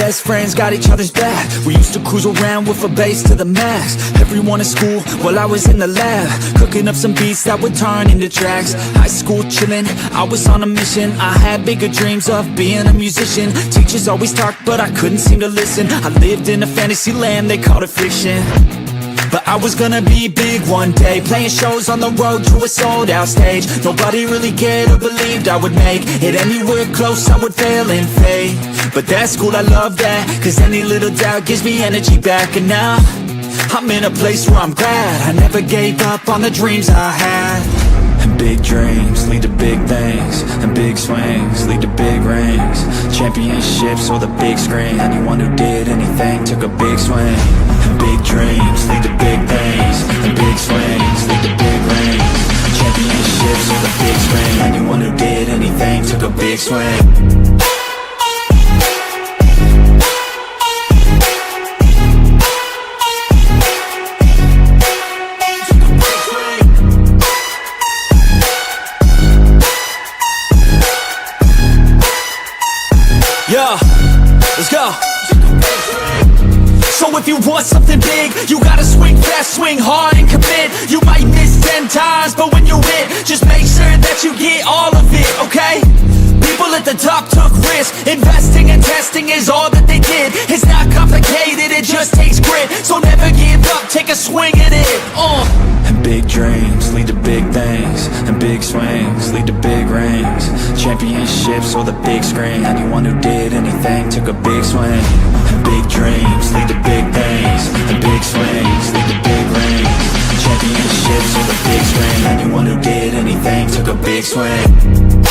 best friends, got each other's back. We used to cruise around with a bass to the max. Everyone in school, while I was in the lab, cooking up some beats that would turn into tracks. High school chillin', I was on a mission. I had bigger dreams of being a musician. Teachers always talked, but I couldn't seem to listen. I lived in a fantasy land, they called it fiction. But I was gonna be big one day, playing shows on the road to a sold out stage. Nobody really cared or believed I would make it anywhere close, I would fail and fade. But that's cool, I love that, cause any little doubt gives me energy back. And now, I'm in a place where I'm glad I never gave up on the dreams I had. And big dreams lead to big things, and big swings lead to big rings. Championships or the big screen, anyone who did anything took a big swing. And big dreams lead to big things, and big swings lead to big rings. Championships or the big screen, anyone who did anything took a big swing. Yeah, let's go. So if you want something big, you gotta swing fast, swing hard and commit. You might miss 10 times, but when you hit, just make sure that you get all of it, okay? People at the top took risks. Investing and testing is all that they did. It's not complicated, it just takes grit. So never give up, take a swing at it. And big dreams lead to big things, and big swings lead to big rings. Championships or the big screen, anyone who did anything took a big swing. And big dreams lead to big things, and big swings lead to big rings. Championships or the big screen, anyone who did anything took a big swing.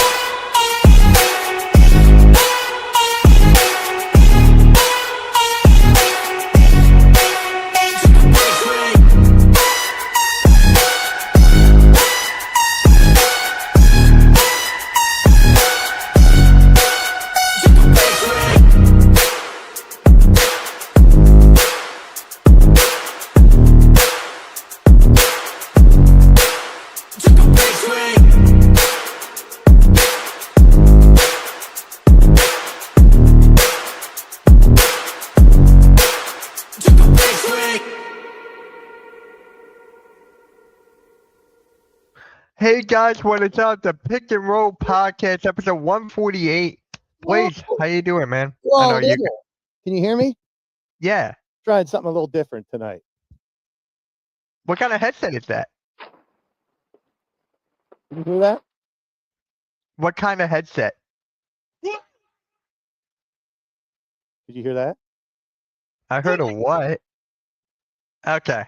Hey guys, what is up? The Pick and Roll Podcast, episode 148. Blaze, how you doing, man? Well, can you hear me? Yeah. Trying something a little different tonight. What kind of headset is that? Can you hear that? What kind of headset? Did you hear that? I heard a what? Okay.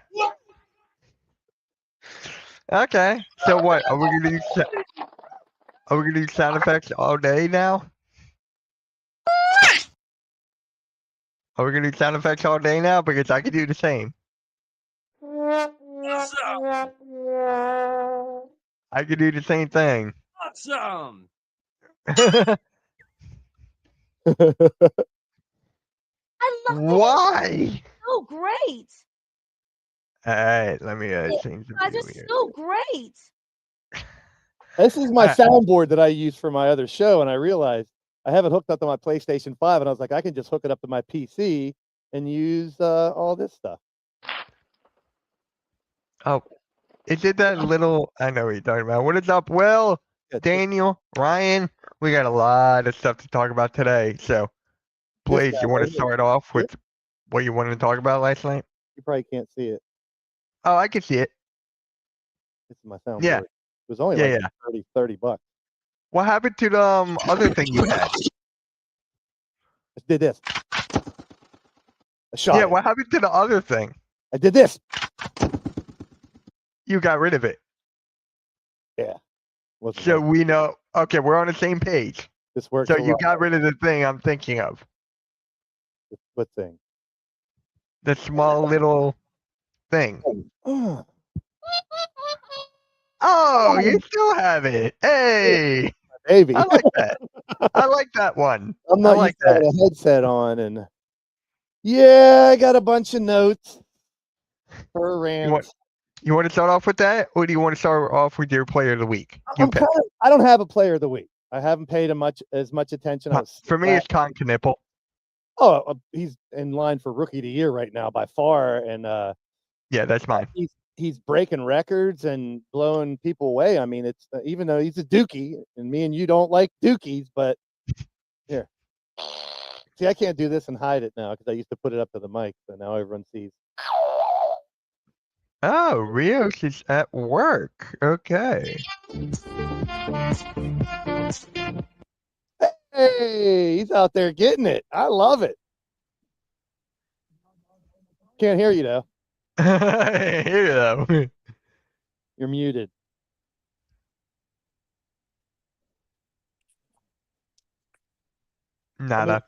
Okay. So what? Are we gonna do sound effects all day now? Are we gonna do sound effects all day now? Because I could do the same. Awesome! I could do the same thing. Awesome! I love Why? it. So great. All right, let me change the You guys video are here. so great. This is my soundboard that I use for my other show, and I realized I have it hooked up to my PlayStation 5, and I was like, I can just hook it up to my PC and use all this stuff. Oh, it did that little. I know what you're talking about. What is up, Will, Daniel, Ryan? We got a lot of stuff to talk about today. So, Blaze, guy you want right to here. start off with what you wanted to talk about last night? You probably can't see it. Oh, I can see it. This is my soundboard. Yeah. It was only Yeah, like 30 bucks. What happened to the other thing you had? I did this. I shot Yeah, it. what happened to the other thing? I did this. You got rid of it. Wasn't So working. we know. Okay, we're on the same page. This works. So a you lot. got rid of the thing I'm thinking of. What thing? The small little thing. Oh, you still have it. Hey, Baby. I like that. I like that one. I'm I not like used to having a headset on, and yeah, I got a bunch of notes for rant. You want to start off with that, or do you want to start off with your player of the week? You pick. I don't have a player of the week. I haven't paid as much attention. For me, it's Con Knipple. he's in line for rookie of the year right now by far, and Yeah, that's mine. he's breaking records and blowing people away. I mean, it's even though he's a Dookie, and me and you don't like Dookies, but here, see, I can't do this and hide it now because I used to put it up to the mic, so now everyone sees. Oh, Rios is at work. Okay. Hey, he's out there getting it. I love it. Can't hear you though. Here though. You're muted. Nada.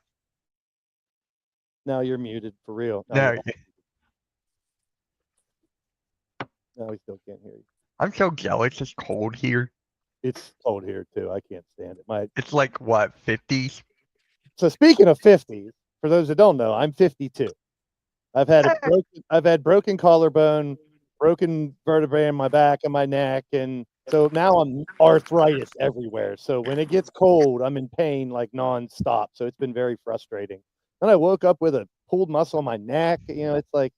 No, you're muted for real. No, No, we still can't hear you. I'm so jealous. It's cold here. It's cold here too. I can't stand it. It's like what, 50s? So speaking of 50s, for those that don't know, I'm 52. I've had broken collarbone, broken vertebrae in my back and my neck, and so now I'm arthritis everywhere. So when it gets cold, I'm in pain like nonstop. So it's been very frustrating. Then I woke up with a pulled muscle in my neck. It's like,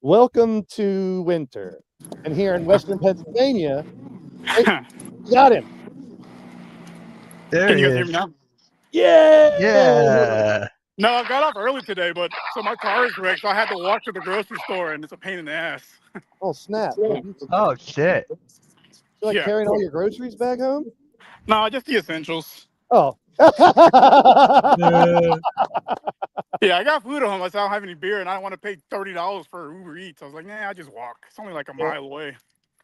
welcome to winter. And here in Western Pennsylvania, got him. There Can he you guys hear is. me now? Yeah. Yeah. No, I got off early today, but so my car is wrecked, so I had to walk to the grocery store, and it's a pain in the ass. Oh snap! You Oh shit. like Yeah. carrying all your groceries back home? No, just the essentials. Oh. Yeah, I got food at home. I don't have any beer, and I don't want to pay $30 for Uber Eats. I was like, nah, I just walk. It's only like a mile away.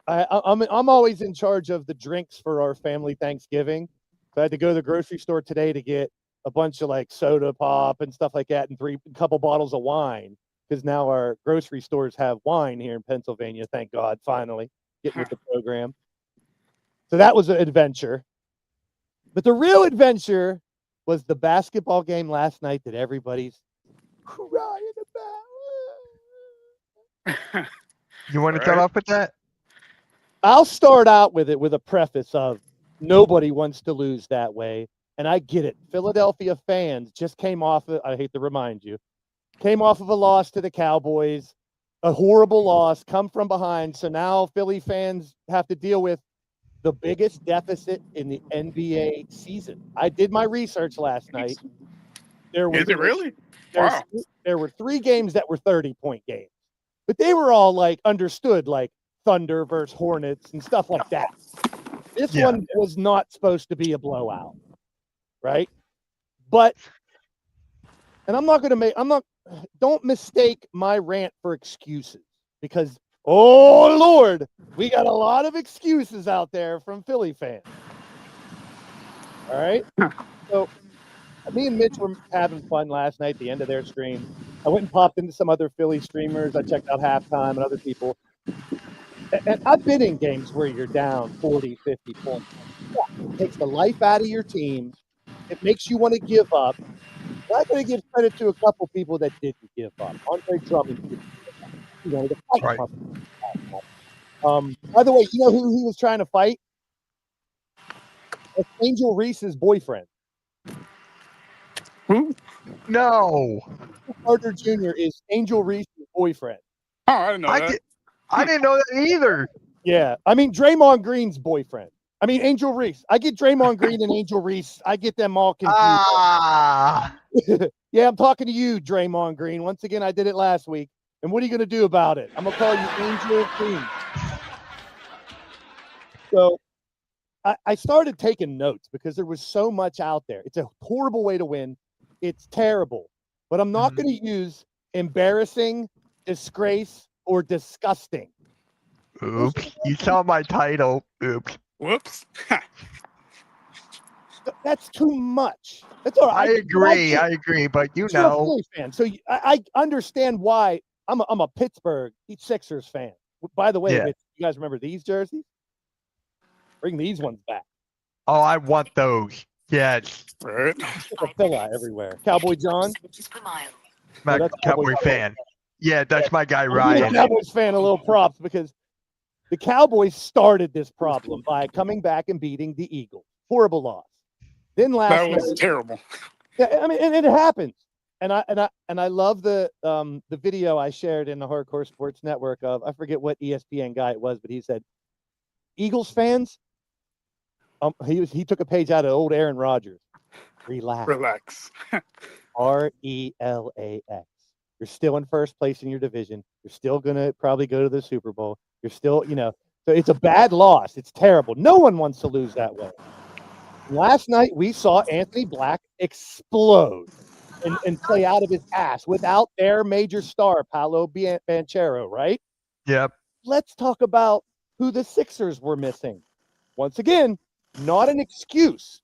I'm always in charge of the drinks for our family Thanksgiving. So I had to go to the grocery store today to get a bunch of like soda pop and stuff like that, and a couple bottles of wine, because now our grocery stores have wine here in Pennsylvania. Thank God, finally getting with the program. So that was an adventure. But the real adventure was the basketball game last night that everybody's crying about. You want to start off with that? I'll start out with it with a preface of nobody wants to lose that way. And I get it. Philadelphia fans just came off of, I hate to remind you, came off of a loss to the Cowboys, a horrible loss, come from behind. So now Philly fans have to deal with the biggest deficit in the NBA season. I did my research last night. Is it really? Wow. There were 3 games that were 30-point games, but they were all like understood, like Thunder versus Hornets and stuff like that. This one was not supposed to be a blowout, right? But, and don't mistake my rant for excuses, because, oh Lord, we got a lot of excuses out there from Philly fans. All right. So me and Mitch were having fun last night at the end of their stream. I went and popped into some other Philly streamers. I checked out Halftime and other people. And I've been in games where you're down 40, 50 points. It takes the life out of your team. It makes you want to give up. I'm going to give credit to a couple people that didn't give up. Andre Drummond, the fight. Right. By the way, you know who he was trying to fight? That's Angel Reese's boyfriend. Who? No. Carter Jr. is Angel Reese's boyfriend. Oh, I didn't know that. I didn't know that either. Yeah, I mean Draymond Green's boyfriend. I mean Angel Reese. I get Draymond Green and Angel Reese. I get them all confused. Ah. Yeah, I'm talking to you, Draymond Green. Once again, I did it last week. And what are you going to do about it? I'm going to call you Angel Green. So I started taking notes because there was so much out there. It's a horrible way to win. It's terrible. But I'm not going to use embarrassing, disgrace, or disgusting. Oops. You saw my title. Oops. Whoops. That's too much. That's all right. I agree, but you You're a know. Philly fan, so I understand why. I'm a Pittsburgh Sixers fan. By the way, Yeah. you guys remember these jerseys? Bring these ones back. Oh, I want those. Yes. Right. A fella everywhere. Cowboy John. My that's Cowboy fan. Yeah, that's my guy, I'm a Ryan. Cowboys fan, a little props because the Cowboys started this problem by coming back and beating the Eagles. Horrible loss. Then last That was night, terrible. yeah, I mean, and it happens. I love the video I shared in the Hardcore Sports Network of, I forget what ESPN guy it was, but he said, Eagles fans, he took a page out of old Aaron Rodgers. Relax. RELAX. You're still in first place in your division. You're still gonna probably go to the Super Bowl. You're still, so it's a bad loss. It's terrible. No one wants to lose that way. Last night we saw Anthony Black explode and play out of his ass without their major star, Paolo Banchero, right? Yep. Let's talk about who the Sixers were missing. Once again, not an excuse,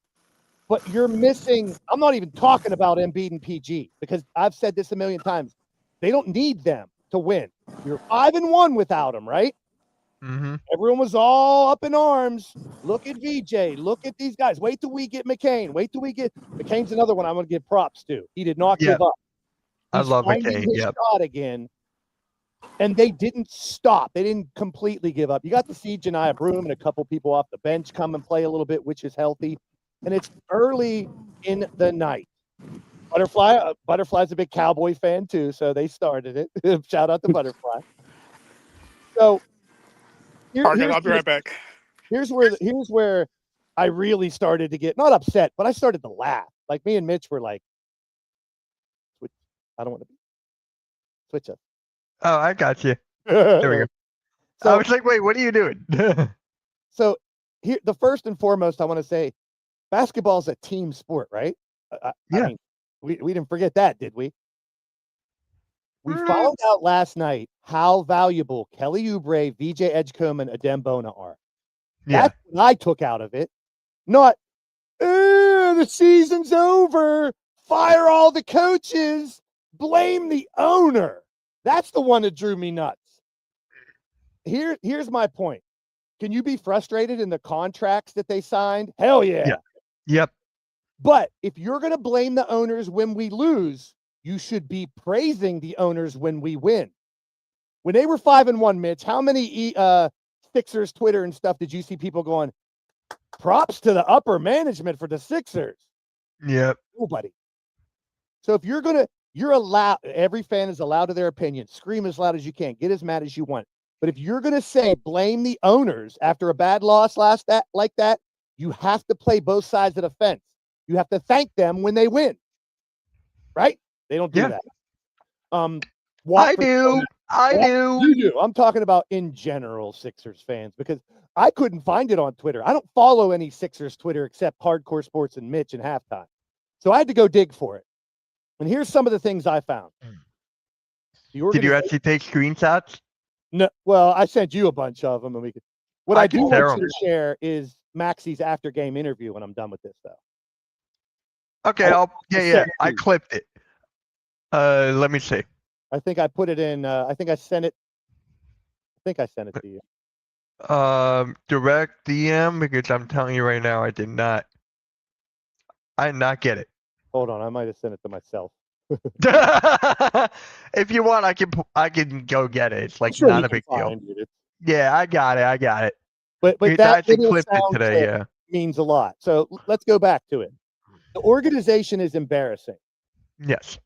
but you're missing. I'm not even talking about Embiid and PG because I've said this a million times. They don't need them to win. You're 5-1 without them, right? Mm-hmm. Everyone was all up in arms. Look at VJ. Look at these guys. Wait till we get McCain. Wait till we get McCain's another one I'm going to give props to. He did not give up. I love finding McCain. his Yep. shot again. And they didn't stop. They didn't completely give up. You got to see Janiah Broom and a couple people off the bench come and play a little bit, which is healthy. And it's early in the night. Butterfly's a big Cowboy fan too, so they started it. Shout out to Butterfly. So I'll be right back. Here's where I really started to get not upset, but I started to laugh. Like me and Mitch were like, I don't want to switch up. Oh, I got you. There we go. So, I was like, wait, what are you doing? So here, the first and foremost, I want to say, basketball is a team sport, right? I mean, we didn't forget that, did we? We found out last night how valuable Kelly Oubre, VJ Edgecombe, and Adem Bona are. Yeah. That's what I took out of it. Not, the season's over. Fire all the coaches. Blame the owner. That's the one that drew me nuts. Here's my point. Can you be frustrated in the contracts that they signed? Hell yeah. Yep. But if you're going to blame the owners when we lose, you should be praising the owners when we win. When they were 5-1, Mitch, how many Sixers Twitter and stuff did you see people going, props to the upper management for the Sixers? Yep. Nobody. So if you're allowed, every fan is allowed to their opinion. Scream as loud as you can. Get as mad as you want. But if you're going to say blame the owners after a bad loss like that, you have to play both sides of the fence. You have to thank them when they win. Right? They don't do that. I do. You do. I'm talking about in general Sixers fans because I couldn't find it on Twitter. I don't follow any Sixers Twitter except Hardcore Sports and Mitch and Halftime. So I had to go dig for it. And here's some of the things I found. Did you actually take screenshots? No. Well, I sent you a bunch of them, and we could. What I do want them. you to share is Maxey's after game interview when I'm done with this, though. Okay. I clipped it. Let me see. I think I put it in. I think I sent it to you. Direct DM because I'm telling you right now, I did not get it. Hold on, I might have sent it to myself. If you want, I can go get it. It's like Sure, not you a big can deal. find it. Yeah, I got it. But I that actually video clipped it sound today. clip Yeah. means a lot. So let's go back to it. The organization is embarrassing. Yes.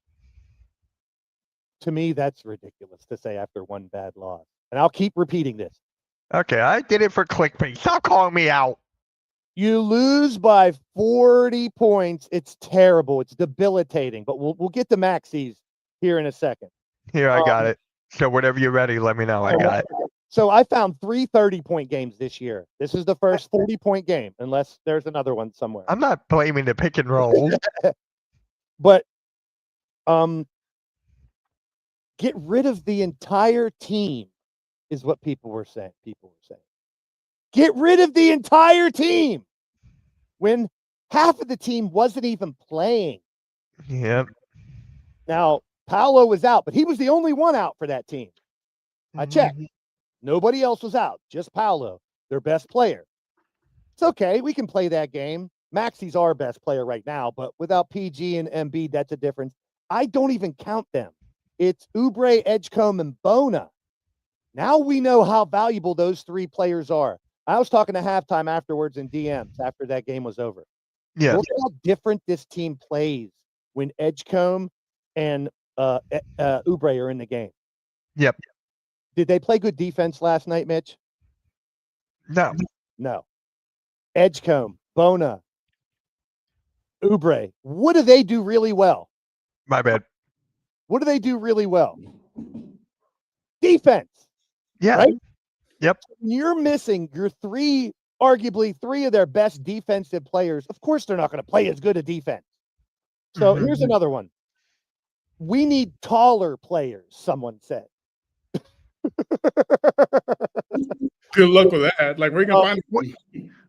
To me, that's ridiculous to say after one bad loss. And I'll keep repeating this. Okay, I did it for clickbait. Stop calling me out. You lose by 40 points. It's terrible. It's debilitating. But we'll get to Maxey's here in a second. Here, I got it. So whenever you're ready, let me know. I got it. So I found 3 30-point games this year. This is the first 40-point game, unless there's another one somewhere. I'm not blaming the pick and roll. But get rid of the entire team is what people were saying. Get rid of the entire team when half of the team wasn't even playing. Yep. Now, Paolo was out, but he was the only one out for that team. I checked. Nobody else was out, just Paolo, their best player. It's okay. We can play that game. Maxey's our best player right now, but without PG and Embiid, that's a difference. I don't even count them. It's Oubre, Edgecombe, and Bona. Now we know how valuable those 3 players are. I was talking to Halftime afterwards in DMs after that game was over. Yeah. Look how different this team plays when Edgecombe and Oubre are in the game. Yep. Did they play good defense last night, Mitch? No. No. Edgecombe, Bona, Oubre. What do they do really well? My bad. What do they do really well? Defense. Yeah. Right? Yep. You're missing your arguably three of their best defensive players. Of course, they're not going to play as good a defense. So here's another one. We need taller players, someone said. Good luck with that. Like, we're gonna find.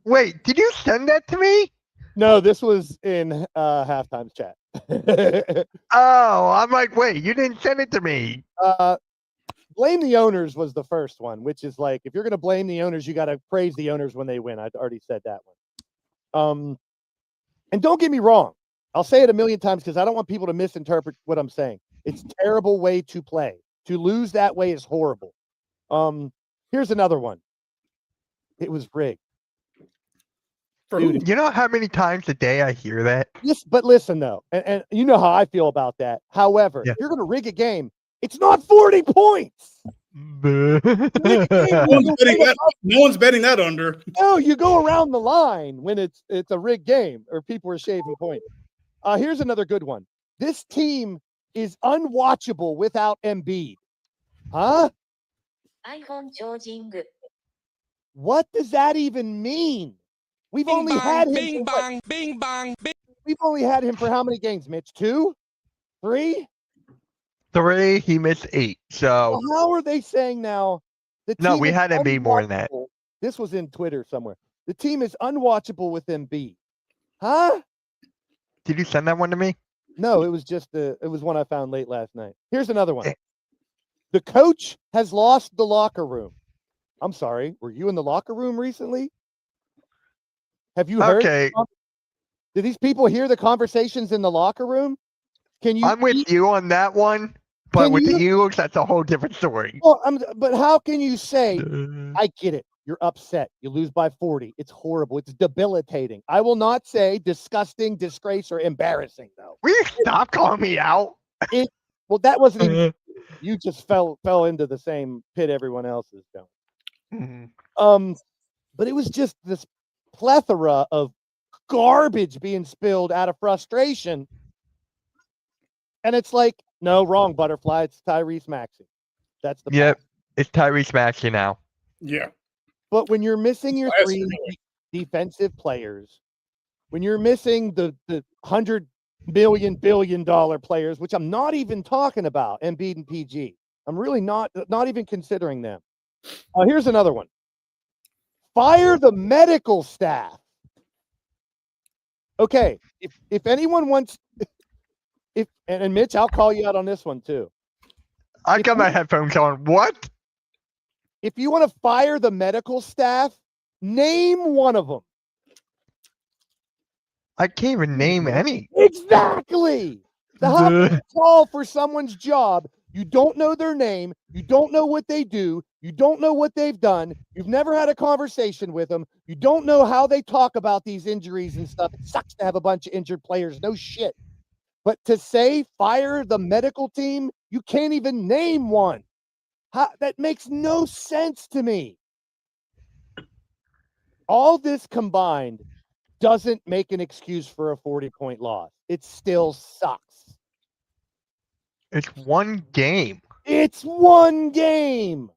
Wait, did you send that to me? No, this was in halftime's chat. Oh, I'm like, wait, you didn't send it to me. Blame the owners was the first one, which is like, if you're going to blame the owners, you got to praise the owners when they win. I'd already said that one. And don't get me wrong. I'll say it a million times because I don't want people to misinterpret what I'm saying. It's a terrible way to play. To lose that way is horrible. Here's another one. It was rigged. Dude, You know how many times a day I hear that? but listen though, and you know how I feel about that. However, Yeah. if you're going to rig a game, it's not 40 points. No one's betting that under. No, you go around the line when it's a rigged game or people are shaving points. Here's another good one. This team is unwatchable without Embiid. Huh? iPhone charging. What does that even mean? We've only had him. Bing bang, bing bang, bing. We've only had him for how many games, Mitch? 2? 3? 3, he missed 8. So Well, how are they saying now? The no, team we is had Embiid more than that. unwatchable. This was in Twitter somewhere. The team is unwatchable with Embiid. Huh? Did you send that one to me? No, it was just it was one I found late last night. Here's another one. Eh. The coach has lost the locker room. I'm sorry. Were you in the locker room recently? Have you heard? Okay, Did these people hear the conversations in the locker room? Can you? I'm with you on that one, but Can with the you- Eagles, that's a whole different story. Well, but how can you say? I get it. You're upset. You lose by 40. It's horrible. It's debilitating. I will not say disgusting, disgrace, or embarrassing, though. Will you stop calling me out? Well, that wasn't even. You just fell into the same pit everyone else is going. Mhm. But it was just this plethora of garbage being spilled out of frustration. And it's like, no, wrong, Butterfly. It's Tyrese Maxey. That's the Yep, it's Tyrese Maxey now. Yeah. But when you're missing your Last 3 year. defensive players, when you're missing the $100 billion players, which I'm not even talking about, Embiid and PG, I'm really not even considering them. Here's another one. Fire the medical staff. Okay, if anyone wants, and Mitch, I'll call you out on this one too. I got my headphones on. What? If you want to fire the medical staff, name one of them. I can't even name any. Exactly. The hospital call for someone's job. You don't know their name. You don't know what they do. You don't know what they've done. You've never had a conversation with them. You don't know how they talk about these injuries and stuff. It sucks to have a bunch of injured players. No shit. But to say fire the medical team, you can't even name one. That makes no sense to me. All this combined doesn't make an excuse for a 40-point loss. It still sucks. It's one game. It's one game.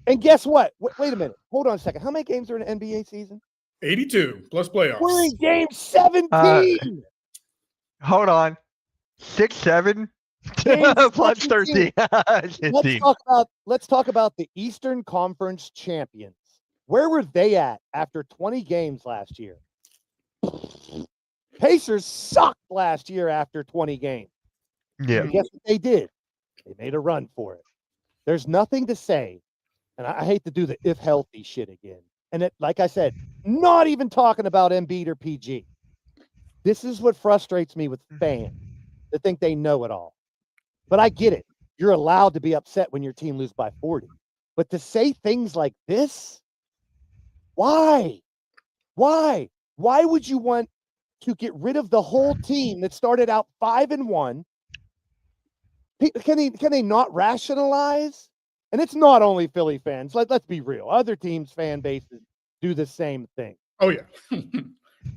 And guess what? Wait a minute. Hold on a second. How many games are in an NBA season? 82 plus playoffs. We're in game 17. Hold on. 6, 7 Game plus 17. 13. 15. Let's talk about the Eastern Conference champions. Where were they at after 20 games last year? Pacers sucked last year after 20 games. Yeah. And guess what they did? They made a run for it. There's nothing to say, and I hate to do the if healthy shit again. And it, like I said, not even talking about Embiid or PG. This is what frustrates me with fans that think they know it all. But I get it. You're allowed to be upset when your team loses by 40. But to say things like this, why? Why? Why would you want to get rid of the whole team that started out 5-1, Can they not rationalize? And it's not only Philly fans. Let's be real. Other teams' fan bases do the same thing. Oh yeah.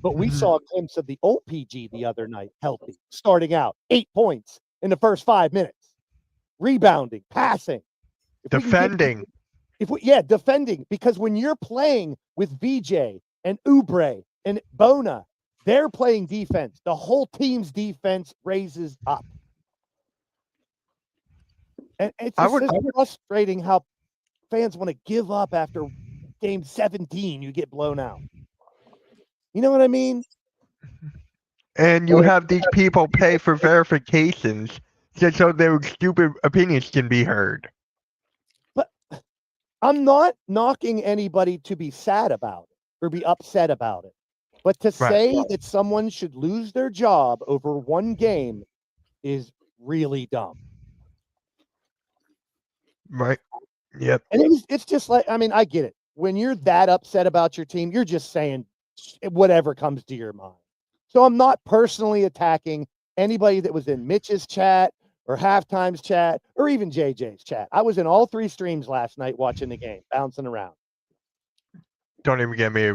But we saw a glimpse of the OPG the other night, healthy, starting out 8 points in the first 5 minutes, rebounding, passing, Defending. Defending. Because when you're playing with VJ and Oubre and Bona, they're playing defense. The whole team's defense raises up. And it's just frustrating how fans want to give up after game 17. You get blown out. You know what I mean? And you have these people pay for verifications just so their stupid opinions can be heard. But I'm not knocking anybody to be sad about it or be upset about it. But to say that someone should lose their job over one game is really dumb. Right. Yep. And it's just like, I mean, I get it. When you're that upset about your team, you're just saying whatever comes to your mind. So I'm not personally attacking anybody that was in Mitch's chat or Halftime's chat or even JJ's chat. I was in all 3 streams last night watching the game, bouncing around. Don't even get me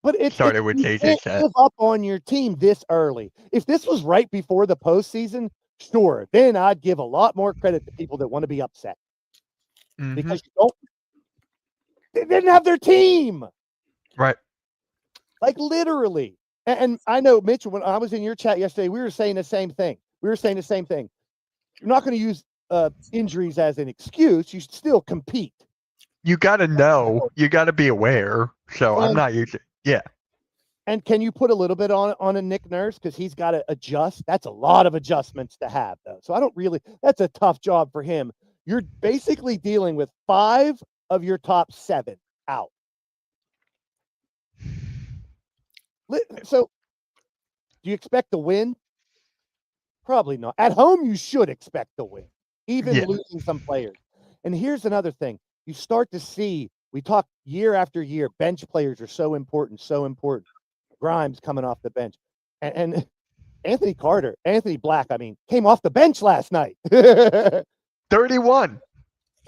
But it's started with JJ's chat. Give up on your team this early. If this was right before the postseason, sure, then I'd give a lot more credit to people that want to be upset. Because they didn't have their team. Right. Like literally. And I know, Mitch, when I was in your chat yesterday, we were saying the same thing. You're not going to use injuries as an excuse. You still compete. You got to know. You got to be aware. So I'm not using. Yeah. And can you put a little bit on a Nick Nurse? Because he's got to adjust. That's a lot of adjustments to have, though. So that's a tough job for him. You're basically dealing with 5 of your top 7 out. So, do you expect to win? Probably not. At home, you should expect to win, even losing some players. And here's another thing. You start to see, we talk year after year, bench players are so important. Grimes coming off the bench. And Anthony Black, came off the bench last night. 31.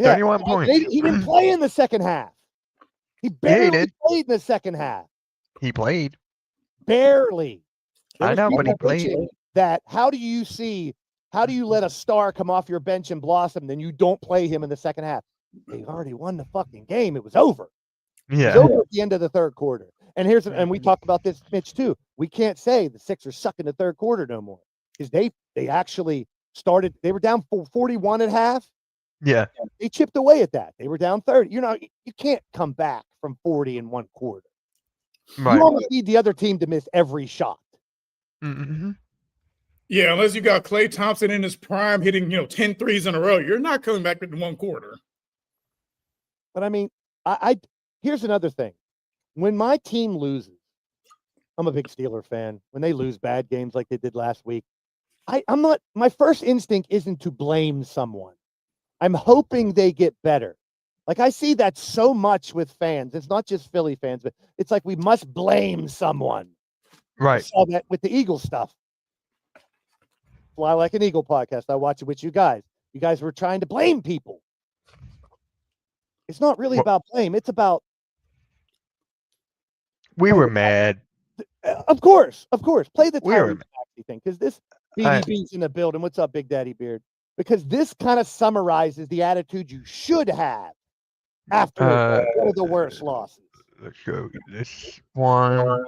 31 points. He didn't play in the second half. He barely played in the second half. He played. Barely. I know, but he played. That how do you let a star come off your bench and blossom, then you don't play him in the second half? They already won the fucking game. It was over. Yeah. It was over at the end of the third quarter. And we talked about this, Mitch, too. We can't say the Sixers suck in the third quarter no more. Because they actually started, they were down 41 at half. Yeah. They chipped away at that. They were down 30. You can't come back from 40 in one quarter. Right. You almost need the other team to miss every shot. Mm-hmm. Yeah, unless you got Klay Thompson in his prime hitting, 10 threes in a row, you're not coming back in one quarter. But I here's another thing. When my team loses, I'm a big Steeler fan. When they lose bad games like they did last week, I'm not, my first instinct isn't to blame someone. I'm hoping they get better. Like I see that so much with fans. It's not just Philly fans, but it's like we must blame someone. Right. I saw that with the Eagle stuff. Fly Like an Eagle podcast. I watch it with you guys. You guys were trying to blame people. It's not really about blame. It's about. We were mad. Of course. Play the Tyrese Maxey thing because this BDB's in the building. What's up, Big Daddy Beard? Because this kind of summarizes the attitude you should have after one of the worst losses. Let's show you this one.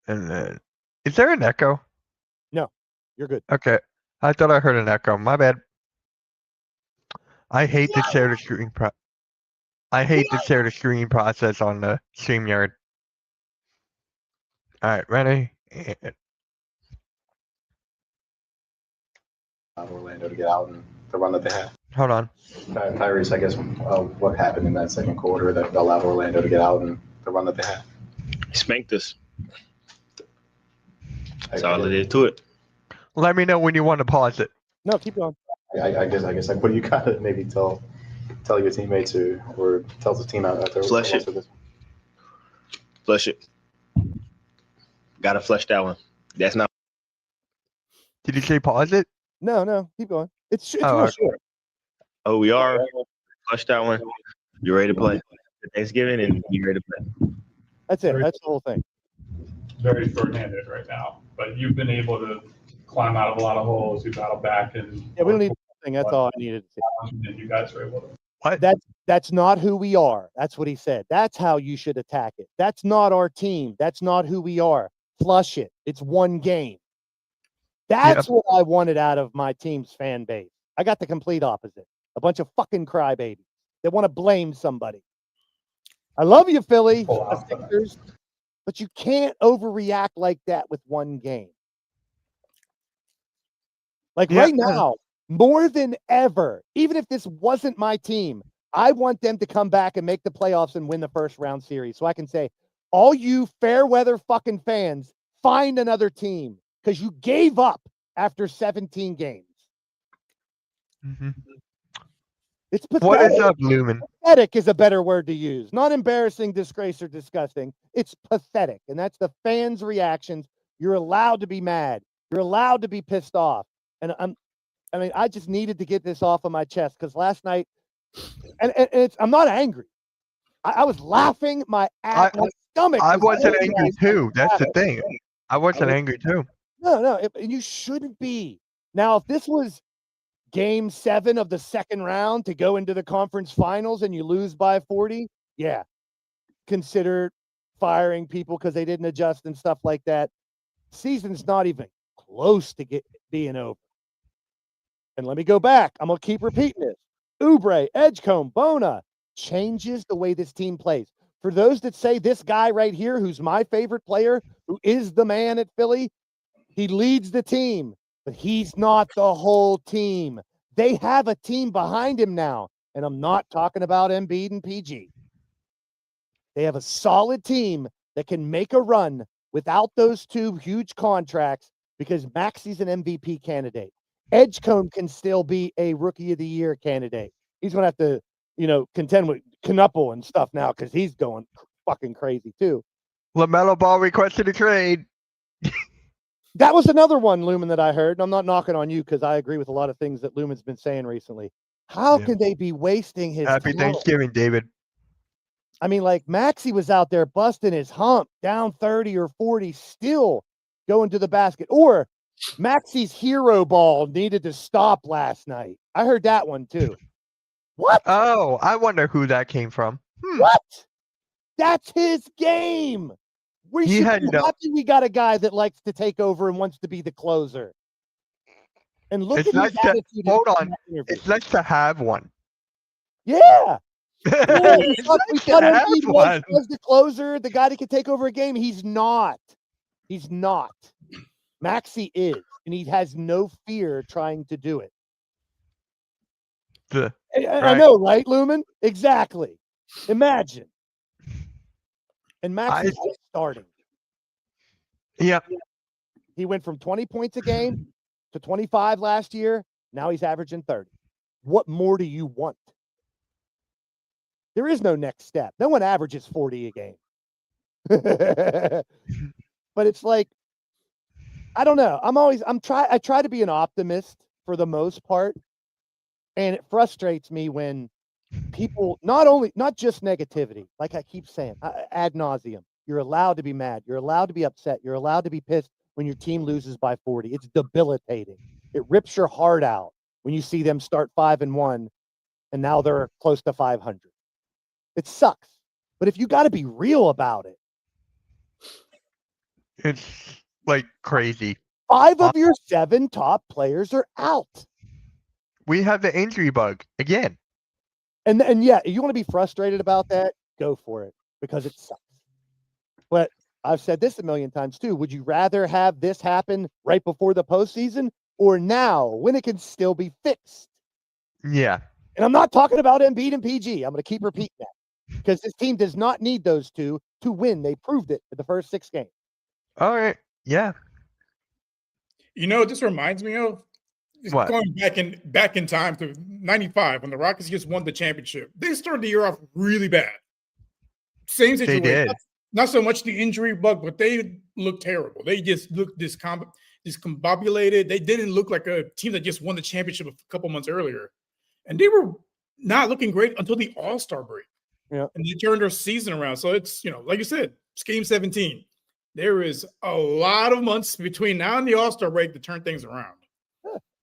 And then, is there an echo? No, you're good. Okay. I thought I heard an echo. My bad. I hate to share the screen process on the StreamYard. All right, ready? And Orlando to get out and the run that they had. hold on. Tyrese, I guess what happened in that second quarter that allowed Orlando to get out and the run that they had? Spanked us. That's all it is to it. Let me know when you want to pause it. No, keep going. I guess like what do you gotta maybe tell your teammates or tell the team out there? Flush it. Flush it. Gotta flush that one. That's not. Did you say pause it? No, keep going. It's Oh, real okay. short. Oh, we are. Flush that one. You ready to play? Thanksgiving and you ready to play. That's it. That's the whole thing. Very short-handed right now, but you've been able to climb out of a lot of holes. You battled back, and Yeah, we don't need anything. That's all I needed to say. and you guys were able to. What? That's not who we are. That's what he said. That's how you should attack it. That's not our team. That's not who we are. Flush it. It's one game. That's what I wanted out of my team's fan base. I got the complete opposite. A bunch of fucking crybabies. They want to blame somebody. I love you, Philly, the Sixers, but you can't overreact like that with one game. Like right now, more than ever, even if this wasn't my team, I want them to come back and make the playoffs and win the first round series. So I can say, all you fair weather fucking fans, find another team because you gave up after 17 games. Mm-hmm. It's pathetic. What is up, Lumen? Pathetic is a better word to use. Not embarrassing, disgrace, or disgusting. It's pathetic. And that's the fans' reactions. You're allowed to be mad. You're allowed to be pissed off. And I just needed to get this off of my chest because last night, and I'm not angry. I was laughing my stomach. I wasn't angry too. That's the thing. I wasn't angry too. No, and you shouldn't be. Now, if this was Game 7 of the second round to go into the conference finals and you lose by 40, yeah, consider firing people because they didn't adjust and stuff like that. Season's not even close to being over. And let me go back. I'm going to keep repeating this. Oubre, Edgecombe, Bona changes the way this team plays. For those that say this guy right here, who's my favorite player, who is the man at Philly, he leads the team, but he's not the whole team. They have a team behind him now, and I'm not talking about Embiid and PG. They have a solid team that can make a run without those two huge contracts because Maxi's an MVP candidate. Edgecombe can still be a Rookie of the Year candidate. He's going to have to, contend with Knuppel and stuff now because he's going fucking crazy too. LaMelo Ball requested a trade. That was another one, Lumen, that I heard. And I'm not knocking on you because I agree with a lot of things that Lumen's been saying recently. How can they be wasting his Happy talent? Thanksgiving, David. I mean, like Maxey was out there busting his hump, down 30 or 40, still going to the basket. Or Maxey's hero ball needed to stop last night. I heard that one too. What? Oh, I wonder who that came from. What? That's his game. We should be happy we got a guy that likes to take over and wants to be the closer. And look It's at nice his to, attitude. hold on. It's nice to have one. Yeah. We It's thought nice to have Embiid one. was the closer, the guy that could take over a game. He's not. He's not. Maxey is, and he has no fear trying to do it. I know, right, Lumen? Exactly. Imagine. And Maxey's just starting. Yep. He went from 20 points a game to 25 last year. Now he's averaging 30. What more do you want? There is no next step. No one averages 40 a game. But it's like, I don't know. I try to be an optimist for the most part. And it frustrates me when people, not just negativity, like I keep saying, ad nauseum. You're allowed to be mad. You're allowed to be upset. You're allowed to be pissed when your team loses by 40. It's debilitating. It rips your heart out when you see them start 5-1 and now they're close to 500. It sucks. But if you got to be real about it, It's like crazy. 5 of your 7 top players are out. We have the injury bug again. And yeah, you want to be frustrated about that? Go for it because it sucks. But I've said this a million times too. Would you rather have this happen right before the postseason or now when it can still be fixed? Yeah. And I'm not talking about Embiid and PG. I'm going to keep repeating that because this team does not need those two to win. They proved it in the first 6 games. All right. Yeah. You know what this reminds me of? It's What? going back in time to 95 when the Rockets just won the championship. They started the year off really bad. Same situation. They did. Not so much the injury bug, but they looked terrible. They just looked discombobulated. They didn't look like a team that just won the championship a couple months earlier. And they were not looking great until the All-Star break. Yeah. And they turned their season around. So it's, like you said, it's game 17. There is a lot of months between now and the All-Star break to turn things around.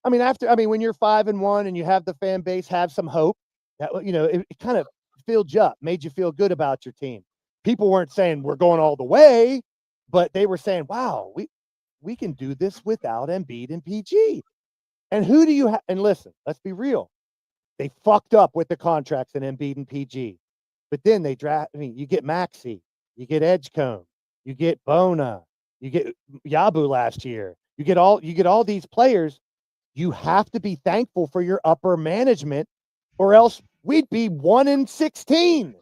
I mean, when you're 5-1 and you have the fan base have some hope, that it kind of filled you up, made you feel good about your team. People weren't saying we're going all the way, but they were saying, "Wow, we can do this without Embiid and PG." And who do you have? And listen, let's be real. They fucked up with the contracts in Embiid and PG, but then they draft. I mean, you get Maxey, you get Edgecombe, you get Bona, you get Yabu last year. You get all these players. You have to be thankful for your upper management, or else we'd be 1-16.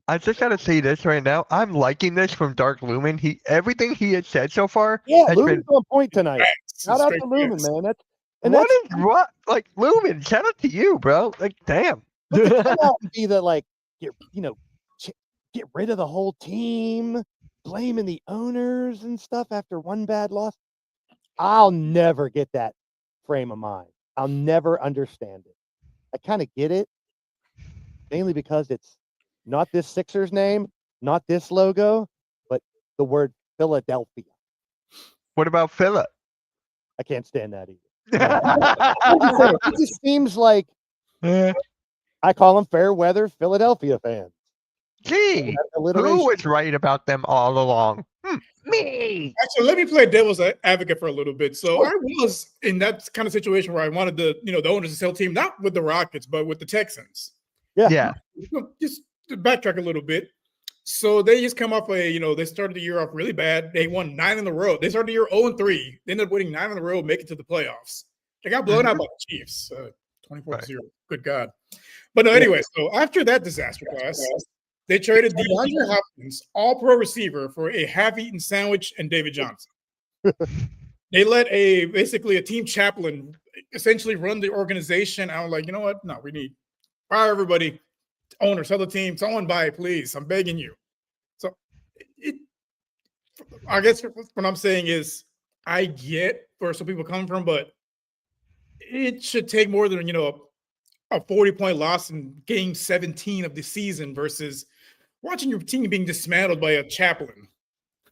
I just gotta say this right now. I'm liking this from Dark Lumen. Everything he has said so far. Yeah, has Lumen's been, on point tonight. Shout out Straight to Lumen, facts. man. what Lumen? Shout out to you, bro. Like, damn. But to come out and be the get rid of the whole team, blaming the owners and stuff after one bad loss. I'll never get that frame of mind. I'll never understand it. I kind of get it, mainly because it's not this Sixers name, not this logo, but the word Philadelphia. What about Philip? I can't stand that either. It just seems like I call them fair weather Philadelphia fans. Gee, who was right about them all along? Me. Actually, let me play devil's advocate for a little bit. So I was in that kind of situation where I wanted the owners to sell team, not with the Rockets, but with the Texans. Yeah. Just to backtrack a little bit. So they just come off they started the year off really bad. They won 9 in a row. They started the year 0-3. They ended up winning 9 in a row, make it to the playoffs. They got blown out by the Chiefs, 24-0. Good God. But no, anyway, so after that disaster class, they traded DeAndre Hopkins, all-pro receiver, for a half-eaten sandwich and David Johnson. They let basically a team chaplain essentially run the organization. I was like, you know what? No, we need fire everybody. Owner, sell the team. Someone buy it, please. I'm begging you. So I guess what I'm saying is I get where some people come from, but it should take more than, a 40-point loss in game 17 of the season versus watching your team being dismantled by a chaplain.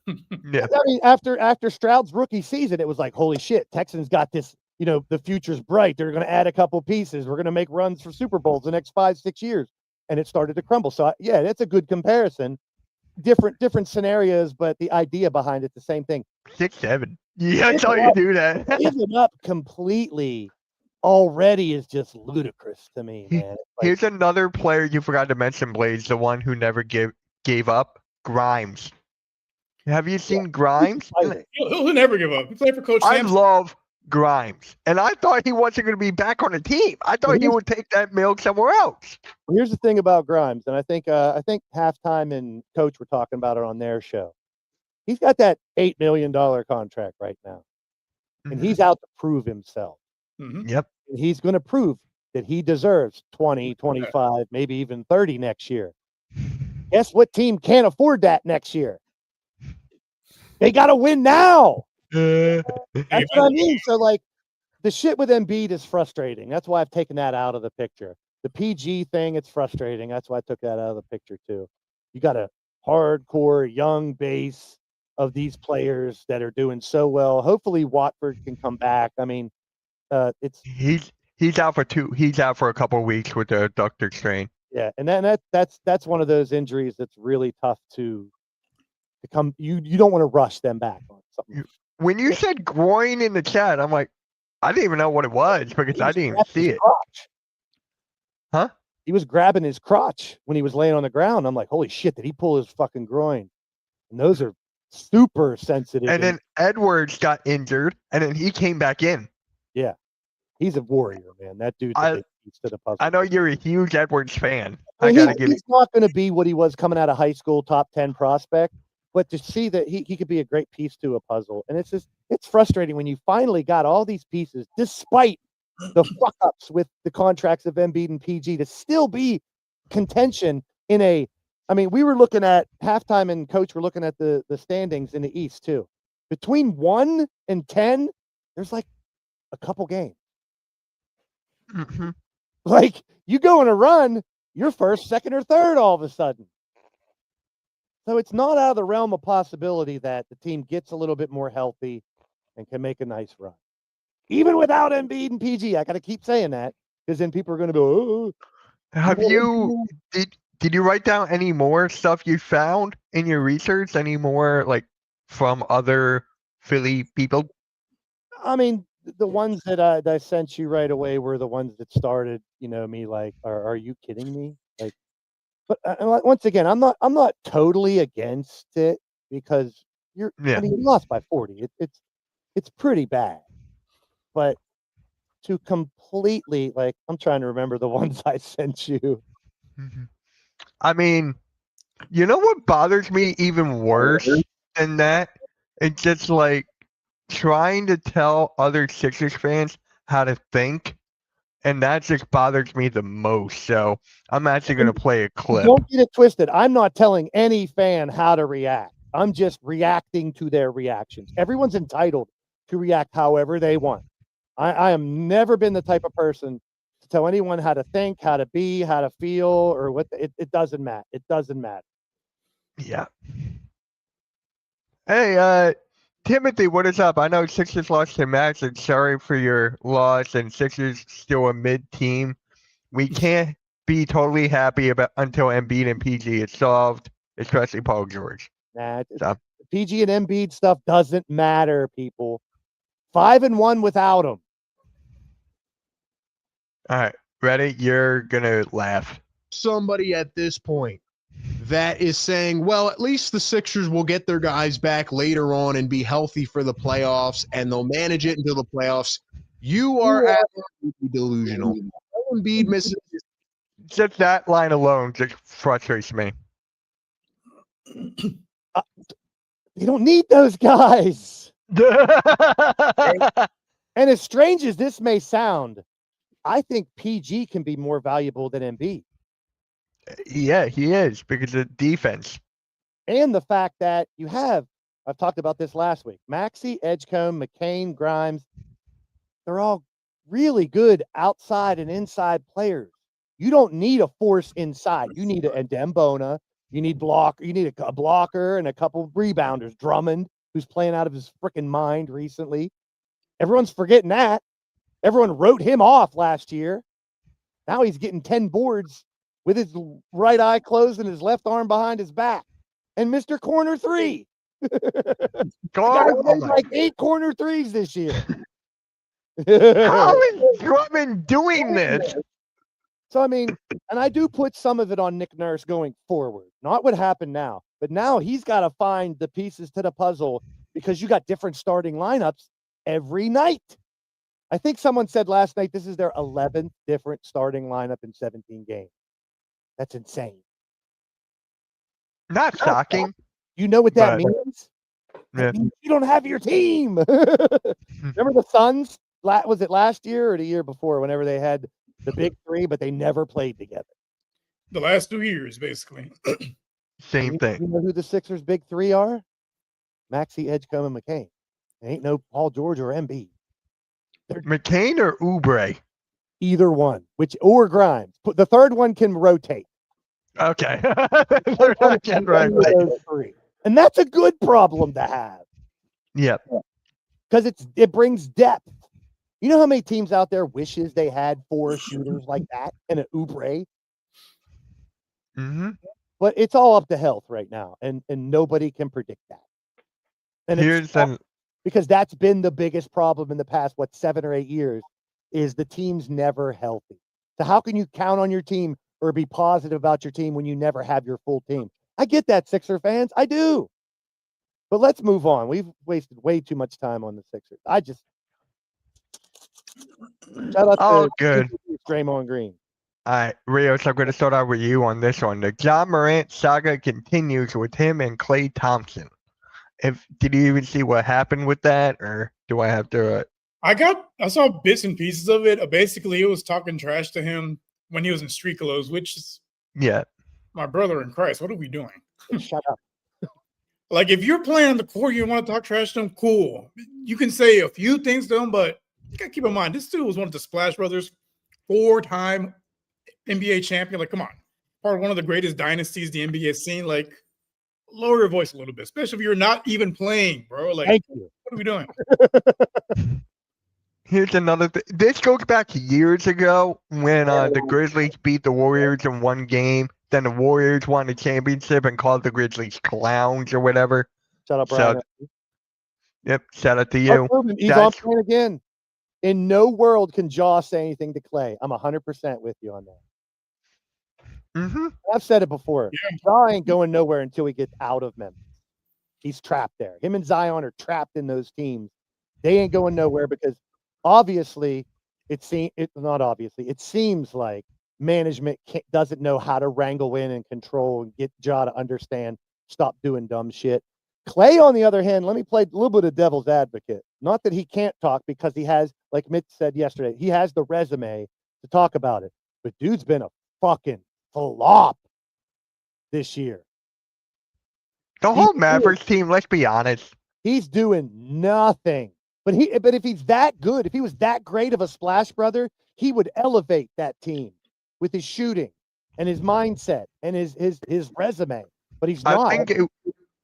Yeah. I mean, after Stroud's rookie season, it was like, holy shit, Texans got this, the future's bright. They're going to add a couple pieces. We're going to make runs for Super Bowls the next 5-6 years. And it started to crumble. So yeah, that's a good comparison. Different scenarios, but the idea behind it's the same thing. 6-7. Yeah, that's how you do that. Giving up completely already is just ludicrous to me, man. Here's another player you forgot to mention, Blaze, the one who never gave up, Grimes. Have you seen Grimes? He'll never give up. He played for Coach I Sampson. love Grimes, and I thought he wasn't going to be back on the team. I thought he would take that milk somewhere else. Here's the thing about Grimes, and I think Halftime and Coach were talking about it on their show. He's got that $8 million contract right now, and he's out to prove himself. Mm-hmm. Yep. And he's going to prove that he deserves 20, 25, maybe even 30 next year. Guess what team can't afford that next year? They got to win now. That's what I mean. So, the shit with Embiid is frustrating. That's why I've taken that out of the picture. The PG thing, it's frustrating. That's why I took that out of the picture, too. You got a hardcore young base of these players that are doing so well. Hopefully, Watford can come back. I mean, he's out for He's out for a couple of weeks with the adductor strain. Yeah, and then that's one of those injuries that's really tough to come. You don't want to rush them back on something. When you said groin in the chat, I'm like, I didn't even know what it was because I didn't even see it. Crotch. Huh? He was grabbing his crotch when he was laying on the ground. I'm like, holy shit, did he pull his fucking groin? And those are super sensitive. And then Edwards got injured, and then he came back in. Yeah. He's a warrior, man. That dude's a big piece to the puzzle. I know you're a huge Edwards fan. Well, I gotta give he's not going to be what he was coming out of high school, top 10 prospect. But to see that he could be a great piece to a puzzle. And it's frustrating when you finally got all these pieces, despite the fuck ups with the contracts of Embiid and PG, to still be contention we were looking at Halftime and Coach were looking at the standings in the East too. Between 1 and 10, there's like a couple games. Hmm. Like you go on a run, you're first, second, or third all of a sudden. So it's not out of the realm of possibility that the team gets a little bit more healthy and can make a nice run. Even without Embiid and PG, I got to keep saying that because then people are going to go, oh. Have you did you write down any more stuff you found in your research? Any more like from other Philly people? I mean, the ones that I sent you right away were the ones that started, me like, are you kidding me? Like, but once again, I'm not totally against it because you lost by 40. It's pretty bad, but to completely like, I'm trying to remember the ones I sent you. Mhm. I mean, you know what bothers me even worse than that? It's just like trying to tell other Sixers fans how to think, and that just bothers me the most. So I'm actually going to play a clip. Don't get it twisted. I'm not telling any fan how to react. I'm just reacting to their reactions. Everyone's entitled to react however they want. I have never been the type of person to tell anyone how to think, how to be, how to feel, or what. It doesn't matter. It doesn't matter. Yeah. Hey, Timothy, what is up? I know Sixers lost to Max, and sorry for your loss, and Sixers still a mid-team. We can't be totally happy about until Embiid and PG is solved, especially Paul George. Nah, So. PG and Embiid stuff doesn't matter, people. 5-1 without them. All right, ready? You're gonna laugh. Somebody at this point that is saying, well, at least the Sixers will get their guys back later on and be healthy for the playoffs, and they'll manage it until the playoffs. You are absolutely delusional. Embiid misses. Just that line alone just frustrates me. You don't need those guys. And as strange as this may sound, I think PG can be more valuable than Embiid. Yeah, he is because of defense. And the fact that you have, I've talked about this last week, Maxey, Edgecombe, McCain, Grimes, they're all really good outside and inside players. You don't need a force inside. You need a Dembona. You need a blocker and a couple rebounders. Drummond, who's playing out of his freaking mind recently. Everyone's forgetting that. Everyone wrote him off last year. Now he's getting 10 boards with his right eye closed and his left arm behind his back. And Mr. Corner 3. Like 8 corner threes this year. How is Drummond doing this? So, I mean, and I do put some of it on Nick Nurse going forward, not what happened now, but now he's got to find the pieces to the puzzle because you got different starting lineups every night. I think someone said last night this is their 11th different starting lineup in 17 games. That's insane. Not shocking. You know what that means? Yeah. That means you don't have your team. Remember the Suns? Was it last year or the year before? Whenever they had the big three, but they never played together. The last 2 years, basically. Same thing. You know who the Sixers' big three are? Maxey, Edgecombe, and McCain. It ain't no Paul George or Embiid. McCain or Oubre? Either one, or Grimes. The third one can rotate. Okay. And that's a good problem to have. Yep. Because it brings depth. You know how many teams out there wishes they had 4 shooters like that and an Oubre? Mm-hmm. But it's all up to health right now, and nobody can predict that. And because that's been the biggest problem in the past, 7 or 8 years, is the team's never healthy. So how can you count on your team or be positive about your team when you never have your full team? I get that, Sixer fans. I do. But let's move on. We've wasted way too much time on the Sixers. Shout out to Draymond Green. All right, Rios, I'm going to start out with you on this one. The John Morant saga continues with him and Klay Thompson. Did you even see what happened with that, or do I have to? I saw bits and pieces of it. Basically, he was talking trash to him when he was in Streakalos, which is my brother in Christ. What are we doing? Shut up. Like, if you're playing on the court, you want to talk trash to him, cool. You can say a few things to him, but you got to keep in mind, this dude was one of the Splash Brothers, 4-time NBA champion. Like, come on. Part of one of the greatest dynasties the NBA has seen. Like, lower your voice a little bit, especially if you're not even playing, bro. Like, Thank you. what are we doing? Here's another thing. This goes back years ago when the Grizzlies beat the Warriors in one game. Then the Warriors won the championship and called the Grizzlies clowns or whatever. Shut up, Brian. Yep, shout out to Mark you. Cuban, he's on point again. In no world can Jaw say anything to Clay. I'm 100% with you on that. Mm-hmm. I've said it before. Yeah. Jaw ain't going nowhere until he gets out of Memphis. He's trapped there. Him and Zion are trapped in those teams. They ain't going nowhere because obviously, it seems like management doesn't know how to wrangle in and control and get Ja to understand, stop doing dumb shit. Clay, on the other hand, let me play a little bit of devil's advocate. Not that he can't talk because he has, like Mitch said yesterday, he has the resume to talk about it. But dude's been a fucking flop this year. The whole Mavericks team, let's be honest. He's doing nothing. But if he's that good, if he was that great of a splash brother, he would elevate that team with his shooting and his mindset and his resume. But he's not. I think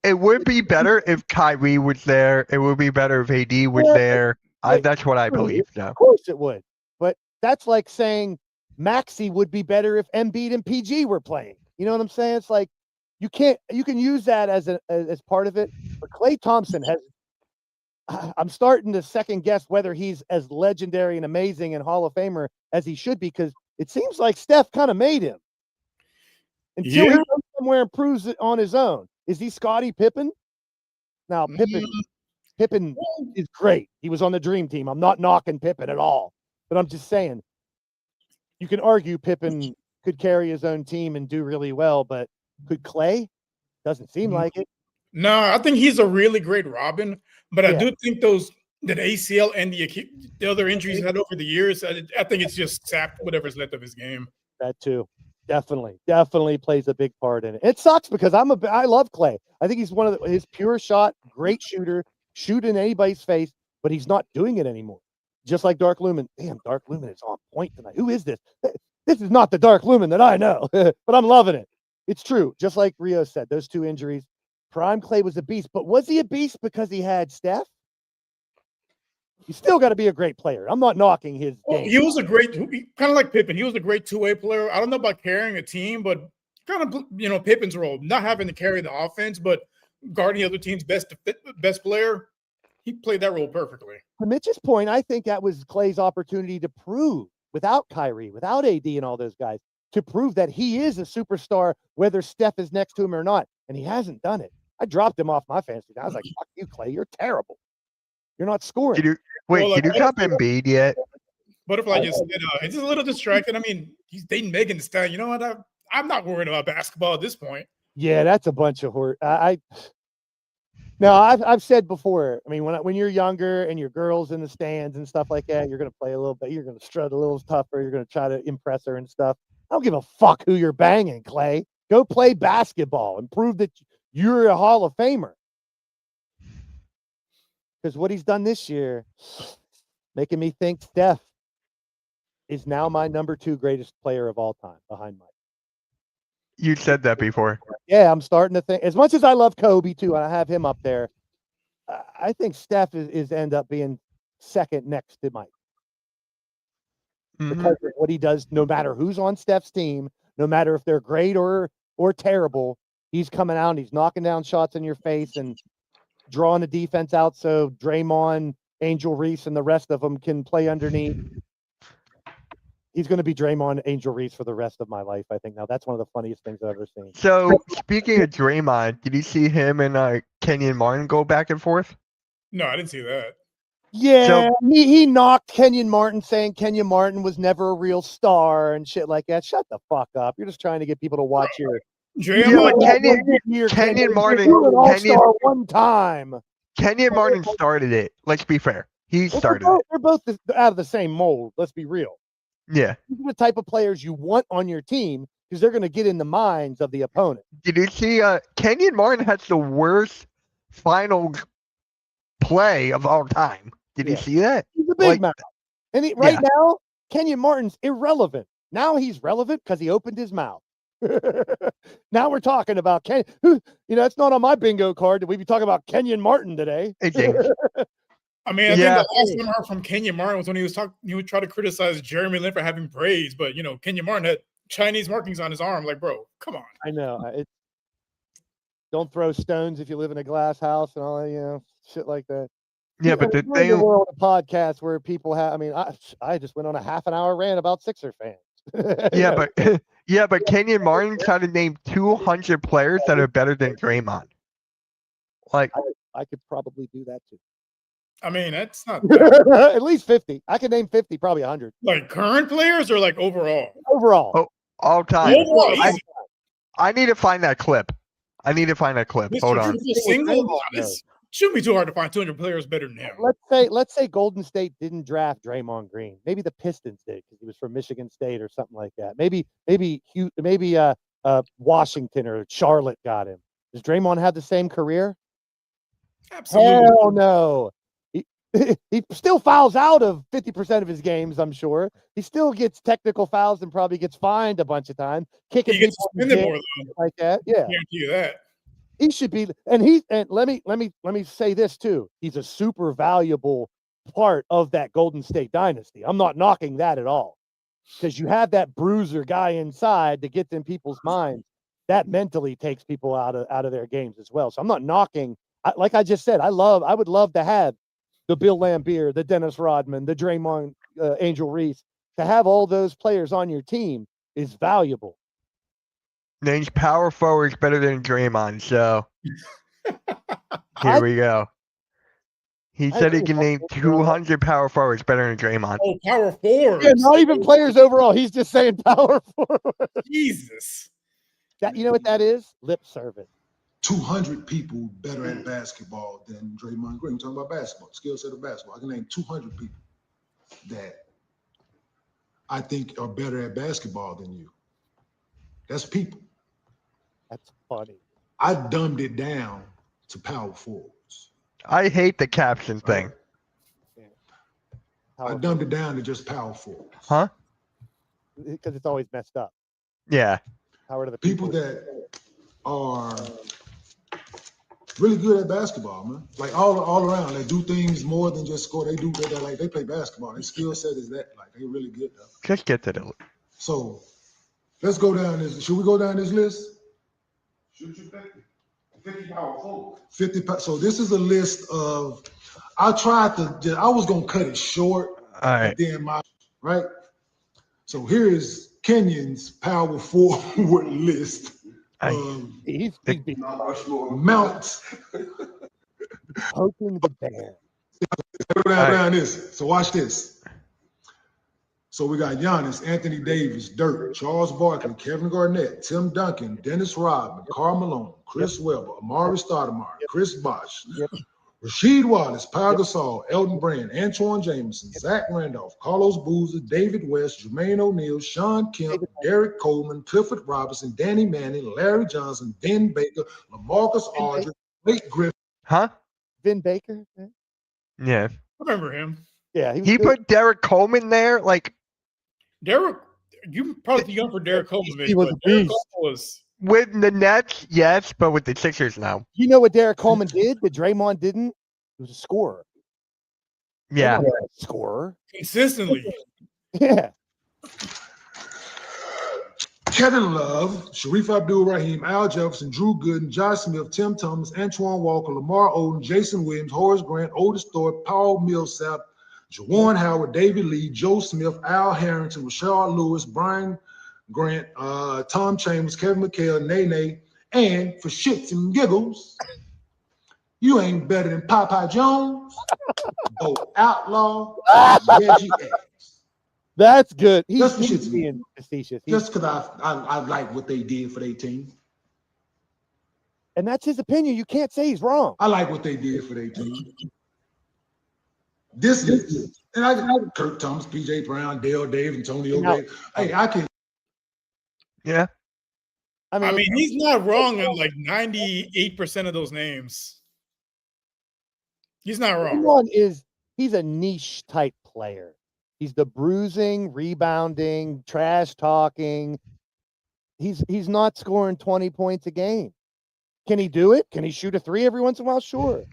it would be better if Kyrie was there. It would be better if AD was there. That's what I believe now. Of course it would. But that's like saying Maxey would be better if Embiid and PG were playing. You know what I'm saying? It's like you can use that as part of it. But Klay Thompson I'm starting to second guess whether he's as legendary and amazing and Hall of Famer as he should be, because it seems like Steph kind of made him until he goes somewhere and proves it on his own. Is he Scottie Pippen? Now, Pippen is great. He was on the dream team. I'm not knocking Pippen at all, but I'm just saying you can argue Pippen could carry his own team and do really well, but could Clay? Doesn't seem like it. No, I think he's a really great Robin, but I do think that ACL and the other injuries he had over the years, I think it's just sapped whatever's left of his game. That too. Definitely plays a big part in it. It sucks because I love Clay. I think he's one of his pure shot, great shooter, shoot in anybody's face, but he's not doing it anymore. Just like Dark Lumen. Damn, Dark Lumen is on point tonight. Who is this? This is not the Dark Lumen that I know, but I'm loving it. It's true. Just like Rio said, those two injuries. Prime Clay was a beast, but was he a beast because he had Steph? You still got to be a great player. I'm not knocking his game. He was a great, kind of like Pippen. He was a great two-way player. I don't know about carrying a team, but kind of, Pippen's role, not having to carry the offense, but guarding the other team's best player. He played that role perfectly. To Mitch's point, I think that was Clay's opportunity to prove, without Kyrie, without AD and all those guys, to prove that he is a superstar, whether Steph is next to him or not. And he hasn't done it. I dropped him off my fantasy. I was like, fuck you, Clay. You're terrible. You're not scoring. Did you top Embiid yet? Butterfly just said, it's just a little distracted. I mean, he's dating Megan Thee Stallion. You know what? I'm not worried about basketball at this point. Yeah, that's a bunch of horror. I've said before. I mean, when you're younger and your girl's in the stands and stuff like that, you're gonna play a little bit. You're gonna strut a little tougher. You're gonna try to impress her and stuff. I don't give a fuck who you're banging, Clay. Go play basketball and prove that you're a Hall of Famer. Because what he's done this year, making me think Steph is now my number 2 greatest player of all time behind Mike. You said that before. Yeah, I'm starting to think, as much as I love Kobe too, and I have him up there, I think Steph is end up being second next to Mike. Because of what he does, no matter who's on Steph's team, no matter if they're great or terrible, he's coming out and he's knocking down shots in your face and drawing the defense out so Draymond, Angel Reese, and the rest of them can play underneath. He's going to be Draymond, Angel Reese for the rest of my life, I think. Now, that's one of the funniest things I've ever seen. So, speaking of Draymond, did you see him and Kenyon Martin go back and forth? No, I didn't see that. Yeah, So- he knocked Kenyon Martin, saying Kenyon Martin was never a real star and shit like that. Shut the fuck up. You're just trying to get people to watch your Kenyon Martin. You're an all-star one time. Kenyon Martin started it. Let's be fair. He started it. They're both out of the same mold. Let's be real. Yeah. These are the type of players you want on your team because they're going to get in the minds of the opponent. Did you see Kenyon Martin has the worst final play of all time. Did you Yeah. see that? He's a big Like- mouth. And right now, Kenyon Martin's irrelevant. Now he's relevant because he opened his mouth. Now we're talking about it's not on my bingo card. Did we be talking about Kenyon Martin today? Hey, James. I mean, I Yeah. think the last one I heard from Kenyon Martin was when he would try to criticize Jeremy Lin for having braids, but Kenyon Martin had Chinese markings on his arm. Like, bro, come on. I know. Don't throw stones if you live in a glass house and all shit like that. Yeah, but the We're in thing, the world of podcasts where people have. I mean, I just went on a half an hour rant about Sixer fans. but Kenyon Martin kind of named 200 players that are better than Draymond. Like, I could probably do that too. I mean, that's not bad. At least 50. I could name 50, probably 100 Like current players or like overall? overall. Oh, all time. Overall, I, easy. I need to find that clip. Hold Mr. on. Triple Single, it shouldn't be too hard to find 200 players better than him. Let's say Golden State didn't draft Draymond Green. Maybe the Pistons did because he was from Michigan State or something like that. Maybe Washington or Charlotte got him. Does Draymond have the same career? Absolutely. Hell no. He still fouls out of 50% of his games, I'm sure. He still gets technical fouls and probably gets fined a bunch of times. Kicking He gets people in the suspended gym, more though. like that. Yeah. I guarantee you that. He should be, and let me say this too. He's a super valuable part of that Golden State dynasty. I'm not knocking that at all, because you have that bruiser guy inside to get in people's minds. That mentally takes people out of their games as well. So I'm not knocking. Like I just said, I would love to have the Bill Laimbeer, the Dennis Rodman, the Draymond Angel Reese. To have all those players on your team is valuable. Names power forwards better than Draymond. So here we go. He said he can name 200 power forwards better than Draymond. Oh, power forwards. Yeah, not even players overall. He's just saying power forward. Jesus. That, you know what that is? Lip service. 200 people better at basketball than Draymond Green. We're talking about basketball, skill set of basketball. I can name 200 people that I think are better at basketball than you. That's people. That's funny. I dumbed it down to power forwards. I hate the caption thing. I dumbed it down to just power forwards. Huh? Because it's always messed up. Yeah. People that are really good at basketball, man. Like all around, they do things more than just score. They play basketball. Their skill set is that, like, they really good though. Just get to the. So let's go down this. Should we go down this list? Should you 50 power forward? 50. So this is a list of. I was gonna cut it short. All right. Then right. So here is Kenyon's power forward list. He's Mount poking the bear. Go down this. So watch this. So we got Giannis, Anthony Davis, Dirk, Charles Barkley, Kevin Garnett, Tim Duncan, Dennis Rodman, Karl Malone, Chris Webber, Amari Stoudemire, Chris Bosh, Rasheed Wallace, Pau Gasol, Elton Brand, Antoine Jameson, Zach Randolph, Carlos Boozer, David West, Jermaine O'Neal, Sean Kemp, Derek Coleman, Clifford Robinson, Danny Manning, Larry Johnson, Ben Baker, LaMarcus Aldridge, Blake Griffin. Huh? Vin Baker? Yeah. I remember him. Yeah. He put Derek Coleman there. Like, Derek, you probably too young for Derek Coleman. He was but a Derek beast. Coleman was. with the Nets, yes, but with the Sixers now. You know what Derek Coleman did that Draymond didn't? He was a scorer. Yeah. Draymond was a scorer. Consistently. Yeah. Kevin Love, Sharif Abdul-Rahim, Al Jefferson, Drew Gooden, Josh Smith, Tim Thomas, Antoine Walker, Lamar Odom, Jason Williams, Horace Grant, Otis Thorpe, Paul Millsap, Jawan Howard, David Lee, Joe Smith, Al Harrington, Rashard Lewis, Brian Grant, Tom Chambers, Kevin McHale, Nene, and for shits and giggles, you ain't better than Popeye Jones, Bo Outlaw, Reggie X. That's good. Just for He's shits being facetious. Just because I like what they did for their team. And that's his opinion. You can't say he's wrong. I like what they did for their team. This is, and I Kirk Thomas, PJ Brown, Dale Davis, Antonio Davis. Hey, I can. Yeah. I mean, he's not wrong on like 98% of those names. He's not wrong. He's a niche type player. He's the bruising, rebounding, trash talking. He's not scoring 20 points a game. Can he do it? Can he shoot a three every once in a while? Sure.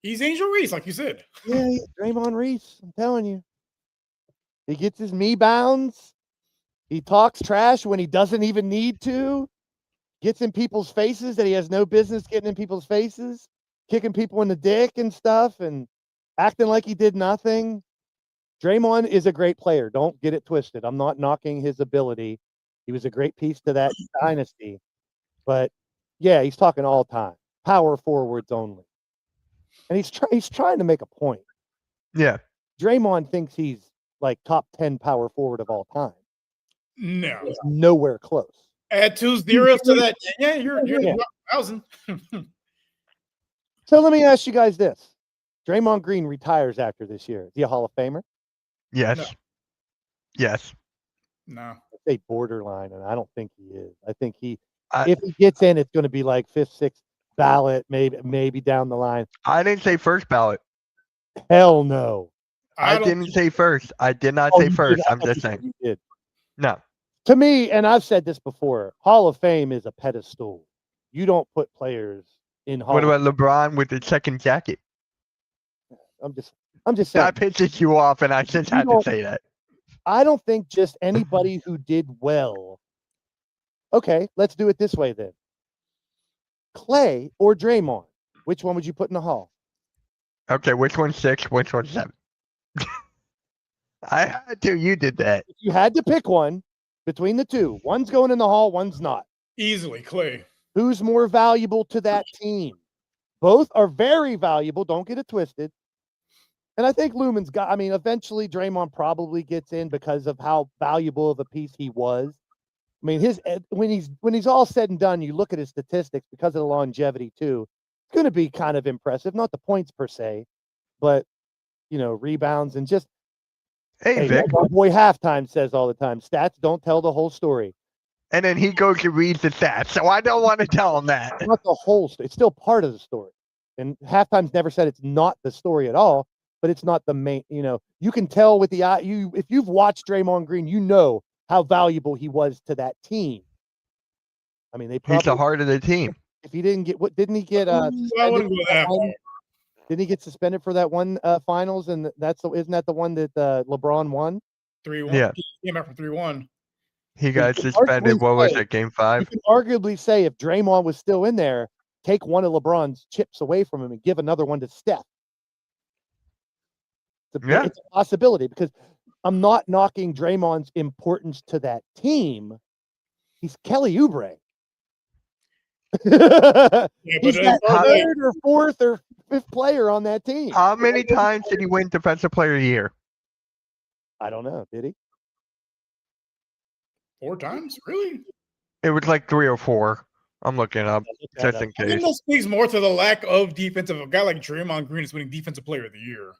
He's Angel Reese, like you said. Yeah, he's Draymond Reese. I'm telling you. He gets his me bounds. He talks trash when he doesn't even need to. Gets in people's faces that he has no business getting in people's faces. Kicking people in the dick and stuff and acting like he did nothing. Draymond is a great player. Don't get it twisted. I'm not knocking his ability. He was a great piece to that dynasty. But, yeah, he's talking all time. Power forwards only. And he's trying to make a point. Yeah. Draymond thinks he's like top 10 power forward of all time. No. He's nowhere close. Add 2 zeros to that. Yeah, you're 1,000. So let me ask you guys this. Draymond Green retires after this year. Is he a Hall of Famer? Yes. No. Yes. No. I'd say borderline, and I don't think he is. I think if he gets in, it's going to be like 5th, 6th ballot, maybe down the line. I didn't say first ballot. Hell no. I didn't say first. I did not say first. I'm just saying. You did. No. To me, and I've said this before, Hall of Fame is a pedestal. You don't put players in Hall What of about LeBron with the second jacket? I'm just saying. That pisses you off, and I just had to say that. I don't think just anybody who did well. Okay, let's do it this way then. Clay or Draymond, which one would you put in the Hall? Okay, which one's 6? Which one's 7? I had to. You did that. If you had to pick one between the two, one's going in the Hall, one's not. Easily, Clay. Who's more valuable to that team? Both are very valuable. Don't get it twisted. And I think Lumen's eventually Draymond probably gets in because of how valuable of a piece he was. I mean, when he's all said and done, you look at his statistics because of the longevity too. It's going to be kind of impressive. Not the points per se, but rebounds and just. Hey, Vic. Like my boy Halftime says all the time, stats don't tell the whole story. And then he goes and reads the stats, so I don't want to tell him that. Not the whole story. It's still part of the story. And Halftime's never said it's not the story at all, but it's not the main. You can tell with the eye. If you've watched Draymond Green, you know how valuable he was to that team. I mean, He's the heart of the team. If he didn't get didn't he get didn't he get suspended for that one finals? And isn't that the one that LeBron won? 3-1. Yeah. He came out from 3-1. He got suspended. What was it? Game 5? You can arguably say if Draymond was still in there, take one of LeBron's chips away from him and give another one to Steph. It's a possibility because I'm not knocking Draymond's importance to that team. He's Kelly Oubre. He's that 3rd or 4th or 5th player on that team. How many times did he win Defensive Player of the Year? I don't know. Did he? 4 times? Really? It was like 3 or 4. I'm looking up just in I think case. that speaks more to the lack of defensive. A guy like Draymond Green is winning Defensive Player of the Year.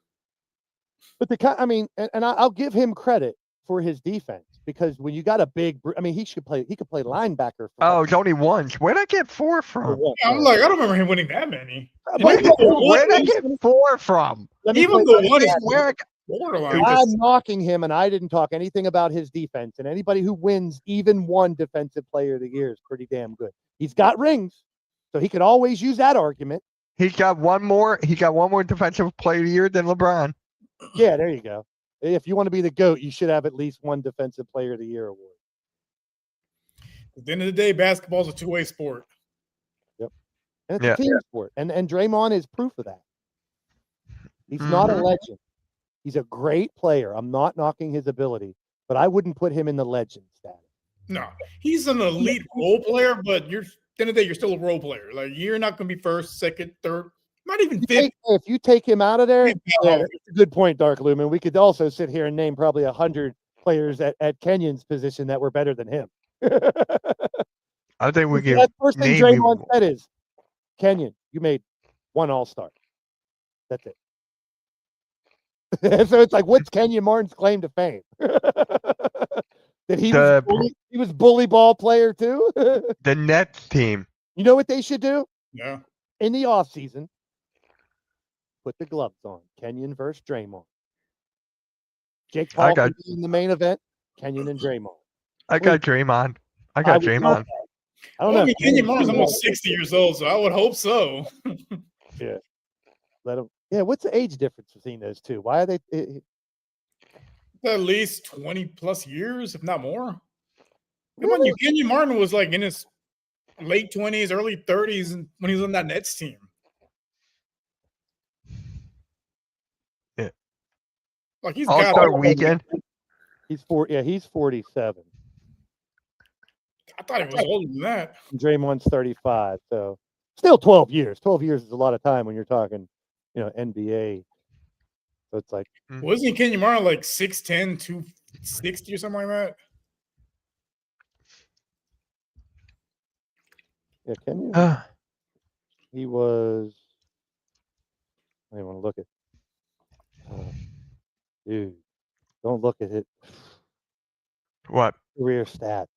But I'll give him credit for his defense because when you got a big, he could play linebacker. Oh, it's only once. Where'd I get 4 from? Yeah, I'm like, I don't remember him winning that many. Where'd I get 4 from? Even the one is where borderline. I'm knocking him, and I didn't talk anything about his defense. And anybody who wins even one Defensive Player of the Year is pretty damn good. He's got rings, so he could always use that argument. He got one more Defensive Player of the Year than LeBron. Yeah, there you go. If you want to be the GOAT, you should have at least one Defensive Player of the Year award. At the end of the day, basketball is a two-way sport. Yep. And it's a team sport. And Draymond is proof of that. He's not a legend. He's a great player. I'm not knocking his ability, but I wouldn't put him in the legend status. No, he's an elite role player, but at the end of the day, you're still a role player. Like, you're not going to be 1st, 2nd, 3rd, not even 5th. If you take him out of there, it's a good point, Dark Lumen. We could also sit here and name probably 100 players at Kenyon's position that were better than him. I think we can. That first thing Draymond said is, Kenyon, you made one All-Star. That's it. So it's like, what's Kenyon Martin's claim to fame? That he was bully ball player too? The Nets team. You know what they should do? Yeah. In the offseason, put the gloves on. Kenyon versus Draymond. Jake Paul got- could be in the main event. Kenyon and Draymond. I got Draymond. I got would love Draymond. that. I don't know. mean, if Kenyon Martin's Kenyon- almost 60 years old, so I would hope so. Let him. Yeah, what's the age difference between those two? Why are they? At least 20 plus years, if not more. Come on, Kenyon Martin was like in his late 20s, early 30s when he was on that Nets team. Yeah. Like he's All got Star Weekend. He's 47. I thought he was older than that. And Draymond's 35. So still 12 years. 12 years is a lot of time when you're talking, NBA. So it's like, Wasn't Kenyon Martin like 6'10", 260 or something like that? yeah, Kenyon. He was. I want to look at. Dude, don't look at it. What? Career stats.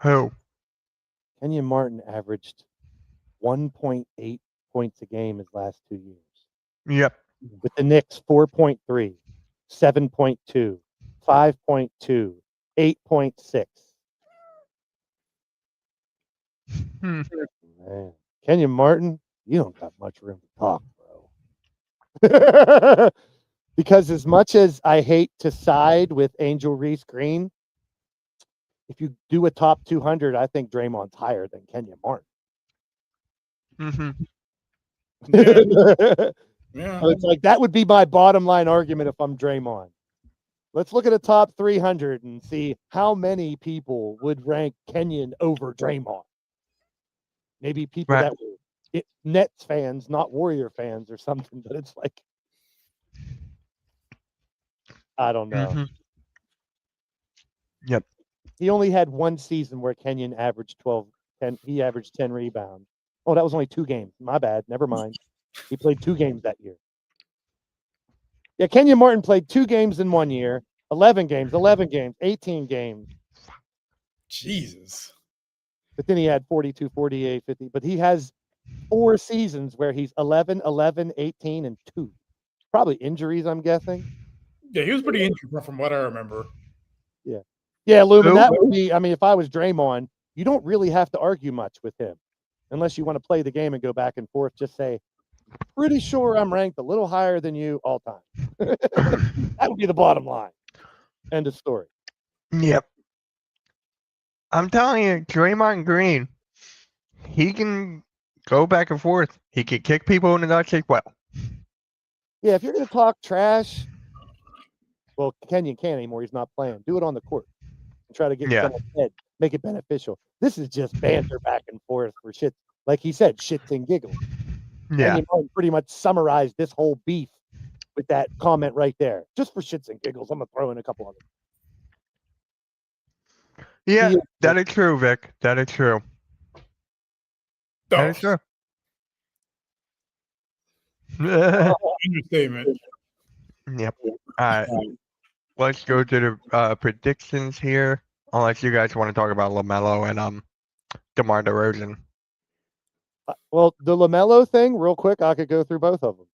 Who? Kenyon Martin averaged 1.8 points a game his last 2 years. Yep. With the Knicks, 4.3, 7.2, 5.2, 8.6. Man, Kenyon Martin, you don't got much room to talk, bro. Because as much as I hate to side with Angel Reese Green, if you do a top 200, I think Draymond's higher than Kenyon Martin. Yeah. So it's like that would be my bottom line argument if I'm Draymond. Let's look at a top 300 and see how many people would rank Kenyon over Draymond. Maybe people Right. that were Nets fans, not Warrior fans or something, but it's like, I don't know. Yep. He only had one season where Kenyon averaged 10. He averaged 10 rebounds. Oh, that was only 2 games. My bad. Never mind. He played 2 games that year. Yeah, Kenyon Martin played 2 games in 1 year, 11 games, 18 games. Jesus. But then he had 42, 48, 50. But he has 4 seasons where he's 11, 18, and 2. Probably injuries, I'm guessing. Yeah, he was pretty injured from what I remember. Yeah, Lumen, Who? that would be, I mean, if I was Draymond, you don't really have to argue much with him. Unless you want to play the game and go back and forth, just say, pretty sure I'm ranked a little higher than you all time. That would be the bottom line. End of story. Yep. I'm telling you, Draymond Green, he can go back and forth. He can kick people in the nuts as well. Yeah, if you're going to talk trash, well, Kenyon can't anymore. He's not playing. Do it on the court. And try to get Yeah. someone's head. Make it beneficial. This is just banter back and forth for shit. Like he said, shits and giggles. Yeah. Kenyon Martin pretty much summarized this whole beef with that comment right there. Just for shits and giggles, I'm going to throw in a couple of them. Yeah, He is- that is true, Vic. That is true. That is true. Understatement. Yep. All right. Let's go to the predictions here. Unless you guys want to talk about LaMelo and DeMar DeRozan. Well, the LaMelo thing, real quick, I could go through both of them.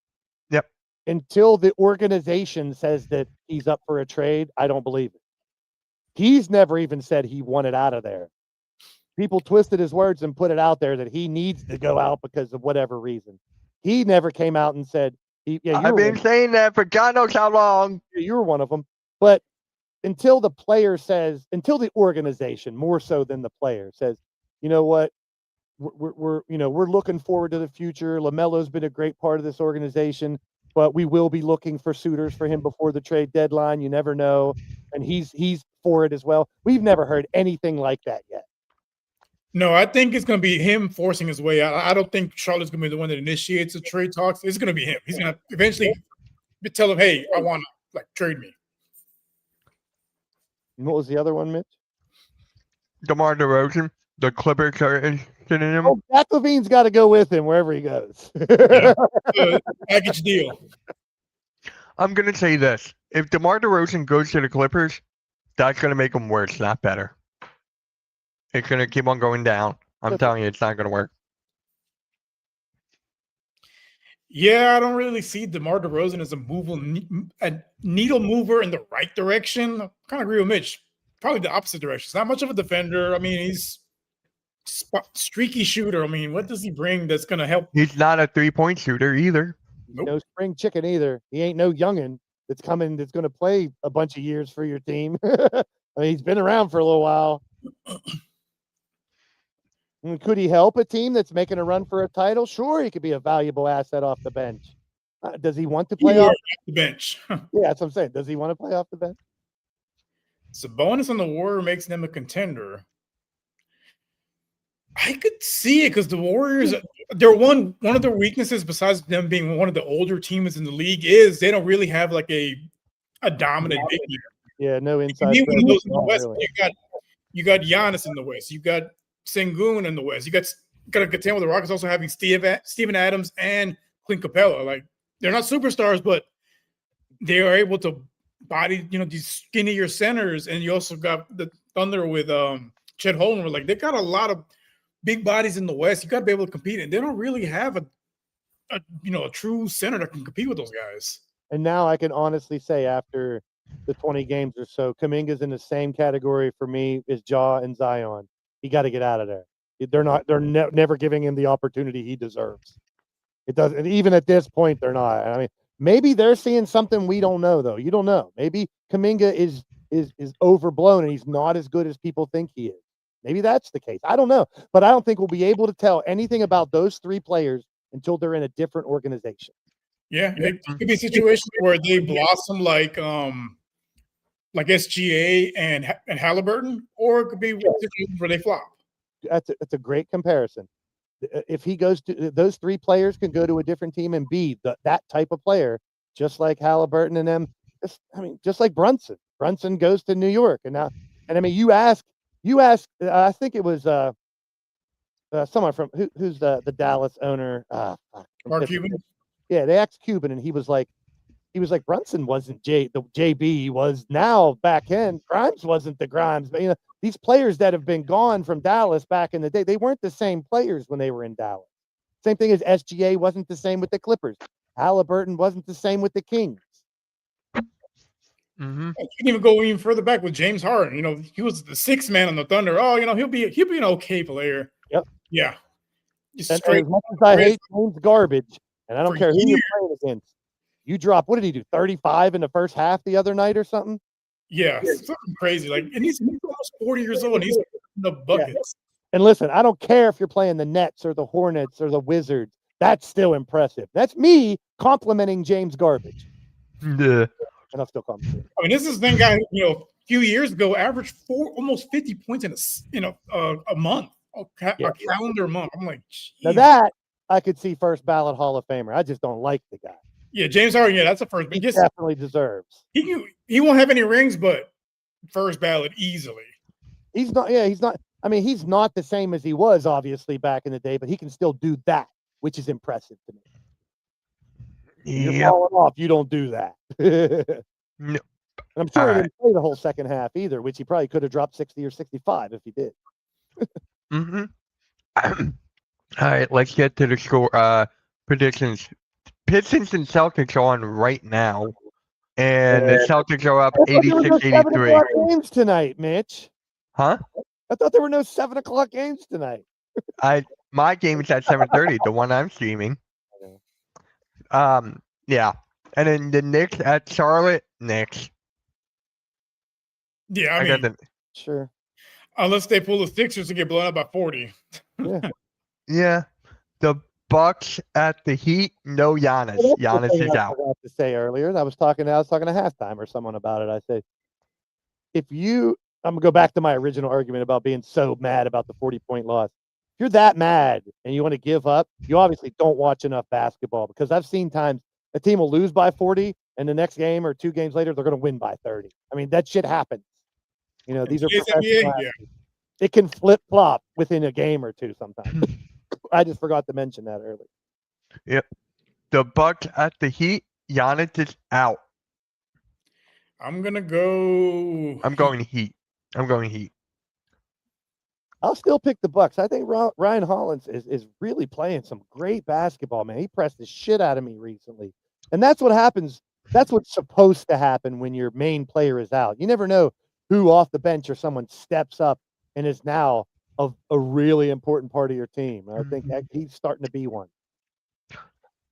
Yep. Until the organization says that he's up for a trade, I don't believe it. He's never even said he wanted out of there. People twisted his words and put it out there that he needs to go out because of whatever reason. He never came out and said, I've been saying that for God knows how long. you were one of them. But until the player says, until the organization, more so than the player, says, you know what, we're looking forward to the future. LaMelo's been a great part of this organization, but we will be looking for suitors for him before the trade deadline. You never know, and he's for it as well. We've never heard anything like that yet. No, I think it's going to be him forcing his way out. I don't think Charlotte's going to be the one that initiates the trade talks. It's going to be him. He's going to eventually tell him, "Hey, I want to trade me." And what was the other one, Mitch? DeMar DeRozan, the Clippers are interested in him. Oh, Zach Levine's got to go with him wherever he goes. Package deal. I'm going to say this. If DeMar DeRozan goes to the Clippers, that's going to make him worse, not better. It's going to keep on going down. I'm telling you, it's not going to work. Yeah, I don't really see DeMar DeRozan as a needle mover in the right direction. I kind of agree with Mitch. Probably the opposite direction. He's not much of a defender. I mean, he's streaky shooter. I mean, what does he bring that's going to help? He's not a 3-point shooter either. Nope. No spring chicken either. He ain't no youngin' that's coming that's going to play a bunch of years for your team. I mean, he's been around for a little while. Could he help a team that's making a run for a title? Sure, he could be a valuable asset off the bench. Does he want to play off the bench? Yeah, that's what I'm saying. Does he want to play off the bench? Sabonis on the Warriors makes them a contender. I could see it because the Warriors, they're one of their weaknesses, besides them being one of the older teams in the league, is they don't really have like a dominant big man. Yeah, no inside. You in the West, really. You got Giannis in the West. You got Sengun in the West. You got to contend with the Rockets also having Steven Adams and Clint Capella. Like, they're not superstars, but they are able to body, these skinnier centers. And you also got the Thunder with Chet Holmgren. Like, they got a lot of big bodies in the West. You got to be able to compete, and they don't really have a true center that can compete with those guys. And now I can honestly say, after the 20 games or so, Kuminga's in the same category for me as Ja and Zion. He got to get out of there. They're never giving him the opportunity he deserves. It doesn't. Even at this point, they're not. I mean, maybe they're seeing something we don't know, though. You don't know. Maybe Kuminga is overblown and he's not as good as people think he is. Maybe that's the case. I don't know, but I don't think we'll be able to tell anything about those three players until they're in a different organization. Yeah, it could be a situation where they blossom like SGA and Halliburton, or it could be where they flop. That's a great comparison. If he goes to those three players, can go to a different team and be that type of player, just like Halliburton and them. Just like Brunson. Brunson goes to New York, and I mean, you ask. I think it was someone from who's the Dallas owner. Mark Cuban. Yeah, they asked Cuban, and he was like Brunson wasn't the JB he was now back in. Grimes wasn't the Grimes, but these players that have been gone from Dallas back in the day, they weren't the same players when they were in Dallas. Same thing as SGA wasn't the same with the Clippers. Halliburton wasn't the same with the Kings. Mm-hmm. You can even go even further back with James Harden. He was the sixth man on the Thunder. Oh, he'll be an okay player. Yep. Yeah. And as much as I hate James garbage, and I don't care who you're playing against, you drop. What did he do? 35 in the first half the other night or something? Yeah, something crazy. And he's almost 40 years old, and he's in the buckets. Yeah. And listen, I don't care if you're playing the Nets or the Hornets or the Wizards. That's still impressive. That's me complimenting James Garbage. Yeah. And I'll still call him. I mean, this is the guy, a few years ago, averaged almost 50 points in a month, a calendar month. I'm like, geez. Now that I could see first ballot Hall of Famer. I just don't like the guy. Yeah, James Harden. Yeah, that's the first. He definitely deserves. He won't have any rings, but first ballot easily. He's not. Yeah, he's not. I mean, he's not the same as he was obviously back in the day, but he can still do that, which is impressive to me. You're falling off. You don't do that. No. And I'm sure he didn't play the whole second half either, which he probably could have dropped 60 or 65 if he did. Mm-hmm. All right, let's get to the score predictions. Pistons and Celtics are on right now, and the Celtics are up 86-83. Games tonight, Mitch. Huh? I thought there were no 7 o'clock games tonight. My game is at 7:30, the one I'm streaming. Yeah, and then the Knicks at Charlotte. Knicks. Yeah, I mean, sure. Unless they pull the Sixers to get blown up by 40. Yeah. The Bucks at the Heat. No Giannis. Giannis is out. I forgot to say earlier. I was talking to halftime or someone about it. I said, I'm gonna go back to my original argument about being so mad about the 40-point loss. If you're that mad and you want to give up, you obviously don't watch enough basketball, because I've seen times a team will lose by 40 and the next game or 2 games later, they're going to win by 30. I mean, that shit happens. These are professional athletes. It can flip-flop within a game or two sometimes. I just forgot to mention that earlier. Yep. The Bucks at the Heat. Giannis is out. I'm going Heat. I'm going Heat. I'll still pick the Bucks. I think Ryan Hollins is really playing some great basketball, man. He pressed the shit out of me recently. And that's what happens. That's what's supposed to happen when your main player is out. You never know who off the bench or someone steps up and is now a really important part of your team. And I think that he's starting to be one.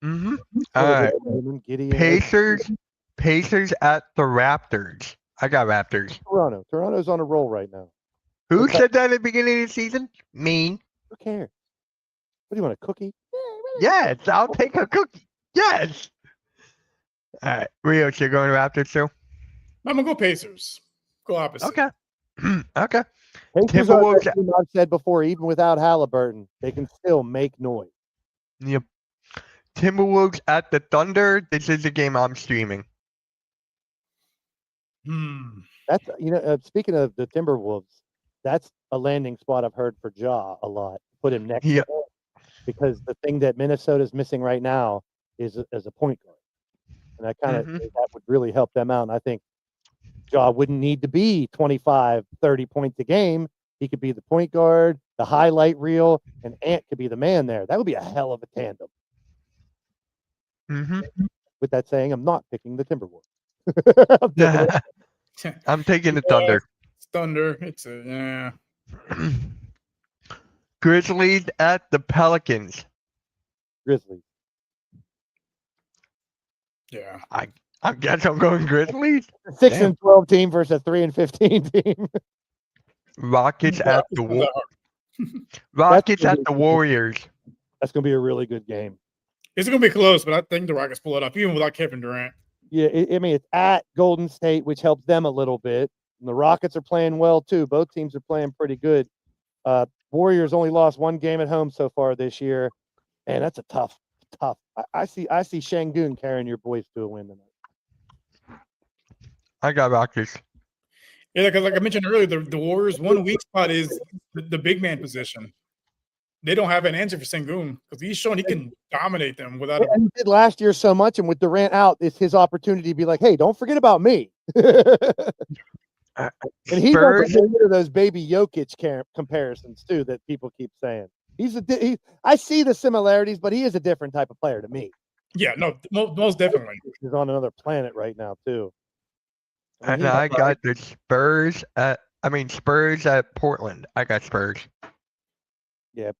Mm-hmm. All right. Pacers at the Raptors. I got Raptors. Toronto's on a roll right now. Who said that at the beginning of the season? Me. Who cares? What do you want, a cookie? Yes, I'll take a cookie. Yes. All right, Rios, you're going Raptors too? I'm gonna go Pacers. Go opposite. Okay. Okay. Pacers are the team I've said before, even without Halliburton, they can still make noise. Yep. Timberwolves at the Thunder. This is the game I'm streaming. That's speaking of the Timberwolves, that's a landing spot I've heard for Ja a lot. Put him next to him, because the thing that Minnesota's missing right now is a point guard. And I kind of think that would really help them out. And I think Ja wouldn't need to be 25, 30 points a game. He could be the point guard, the highlight reel, and Ant could be the man there. That would be a hell of a tandem. With that saying, I'm not picking the Timberwolves. I'm taking the Thunder. Thunder. It's a Grizzlies at the Pelicans. Grizzlies. Yeah. I guess I'm going Grizzlies. 6-12 team versus a 3-15 team. Rockets at the Rockets at the Warriors. That's going to be a really good game. It's going to be close, but I think the Rockets pull it up, even without Kevin Durant. Yeah, I mean, it's at Golden State, which helps them a little bit. And the Rockets are playing well, too. Both teams are playing pretty good. Warriors only lost one game at home so far this year, and that's a tough. I see Şengün carrying your boys to a win tonight. I got Rockets. Yeah, because like I mentioned earlier, the Warriors' one weak spot is the big man position. They don't have an answer for Şengün because he's shown he can dominate them without. And he did last year so much, and with Durant out, it's his opportunity to be like, "Hey, don't forget about me." And he doesn't get rid of those baby Jokic comparisons too that people keep saying. I see the similarities, but he is a different type of player to me. Yeah, no, most definitely. He's on another planet right now too. And I got the Spurs at Portland. I got Spurs. Yeah.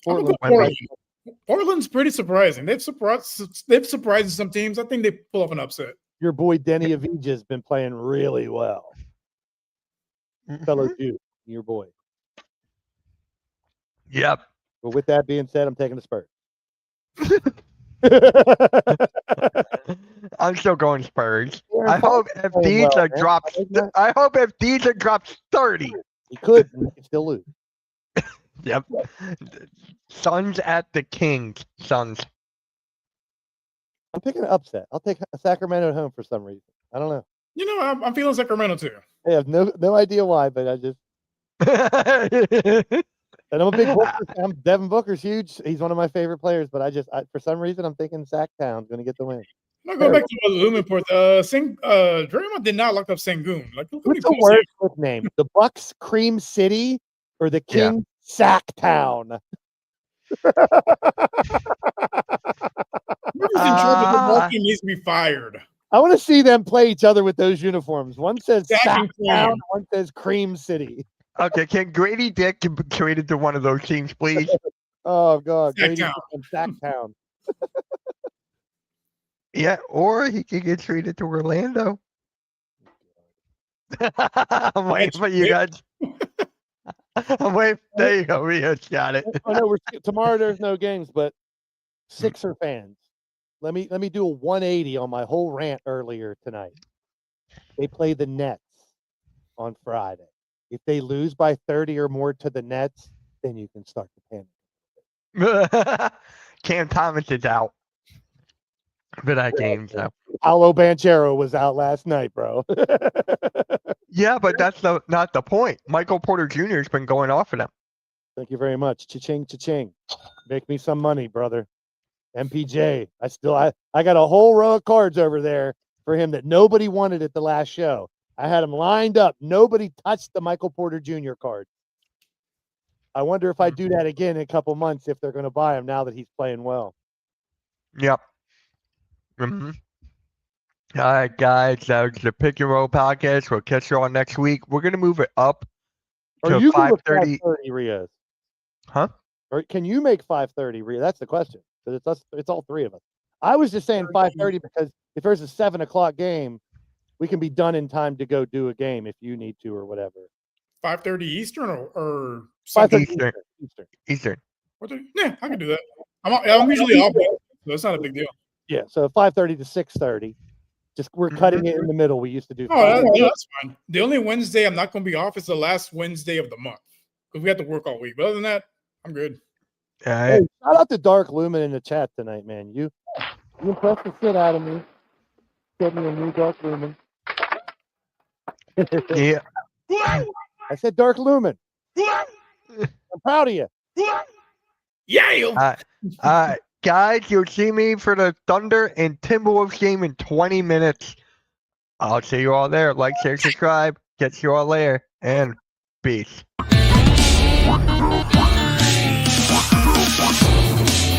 Portland's pretty surprising. They've surprised some teams. I think they pull off an upset. Your boy Denny Avdija has been playing really well. Fellow Duke, your boy. Yep. But with that being said, I'm taking the Spurs. I'm still going Spurs. I hope if Avdija drops. I hope if Avdija drops 30. He could. He could still lose. Yep. Suns at the Kings. Suns. I'm picking an upset. I'll take Sacramento at home for some reason. I don't know. You know, I'm feeling Sacramento too. I have no idea why, but I just. And I'm a big Booker fan. Devin Booker's huge. He's one of my favorite players, but for some reason I'm thinking Sacktown's going to get the win. I'll go back to the Lumenport. Draymond did not lock up Şengün. Like, what's the worst nickname? The Bucks Cream City or the King Sacktown? Whoever's in charge of the ball team needs to be fired. I want to see them play each other with those uniforms. One says Sacktown, one says Cream City. Okay, can Grady Dick be traded to one of those teams, please? Oh, God. Grady Dick from Sacktown. Yeah, or he could get traded to Orlando. I'm waiting for you guys. I'm waiting. There you go. Rios got it. I know tomorrow there's no games, but Sixer fans, let me do a 180 on my whole rant earlier tonight. They play the Nets on Friday. If they lose by 30 or more to the Nets, then you can start to panic. Cam Thomas is out for that game. So. Paolo Banchero was out last night, bro. Yeah, but that's not the point. Michael Porter Jr. has been going off of them. Thank you very much. Cha-ching, cha-ching. Make me some money, brother. MPJ. I got a whole row of cards over there for him that nobody wanted at the last show. I had them lined up. Nobody touched the Michael Porter Jr. card. I wonder if I do that again in a couple months if they're going to buy him now that he's playing well. Yep. Mm-hmm. All right, guys. That was the Pick and Roll podcast. We'll catch you all next week. We're gonna move it up Are to you good with 5:30. 5:30, Riaz? Huh? Or can you make 5:30, Riaz? That's the question. Because it's us. It's all three of us. I was just saying 5:30 because if there's a 7 o'clock game, we can be done in time to go do a game if you need to or whatever. 5:30 Eastern or 5:30 Eastern. Eastern. Eastern. Yeah, I can do that. I'm usually off, so it's not a big deal. Yeah, so 5:30 to 6:30. Just we're cutting it in the middle. We used to do. That's fine. The only Wednesday I'm not going to be off is the last Wednesday of the month because we have to work all week. But other than that, I'm good. All right. Hey, shout out to Dark Lumen in the chat tonight, man. You impressed the shit out of me. Get me a new Dark Lumen. Yeah. I said Dark Lumen. I'm proud of you. Yeah. Guys, you'll see me for the Thunder and Timberwolves game in 20 minutes. I'll see you all there. Like, share, subscribe. Catch you all later. And peace.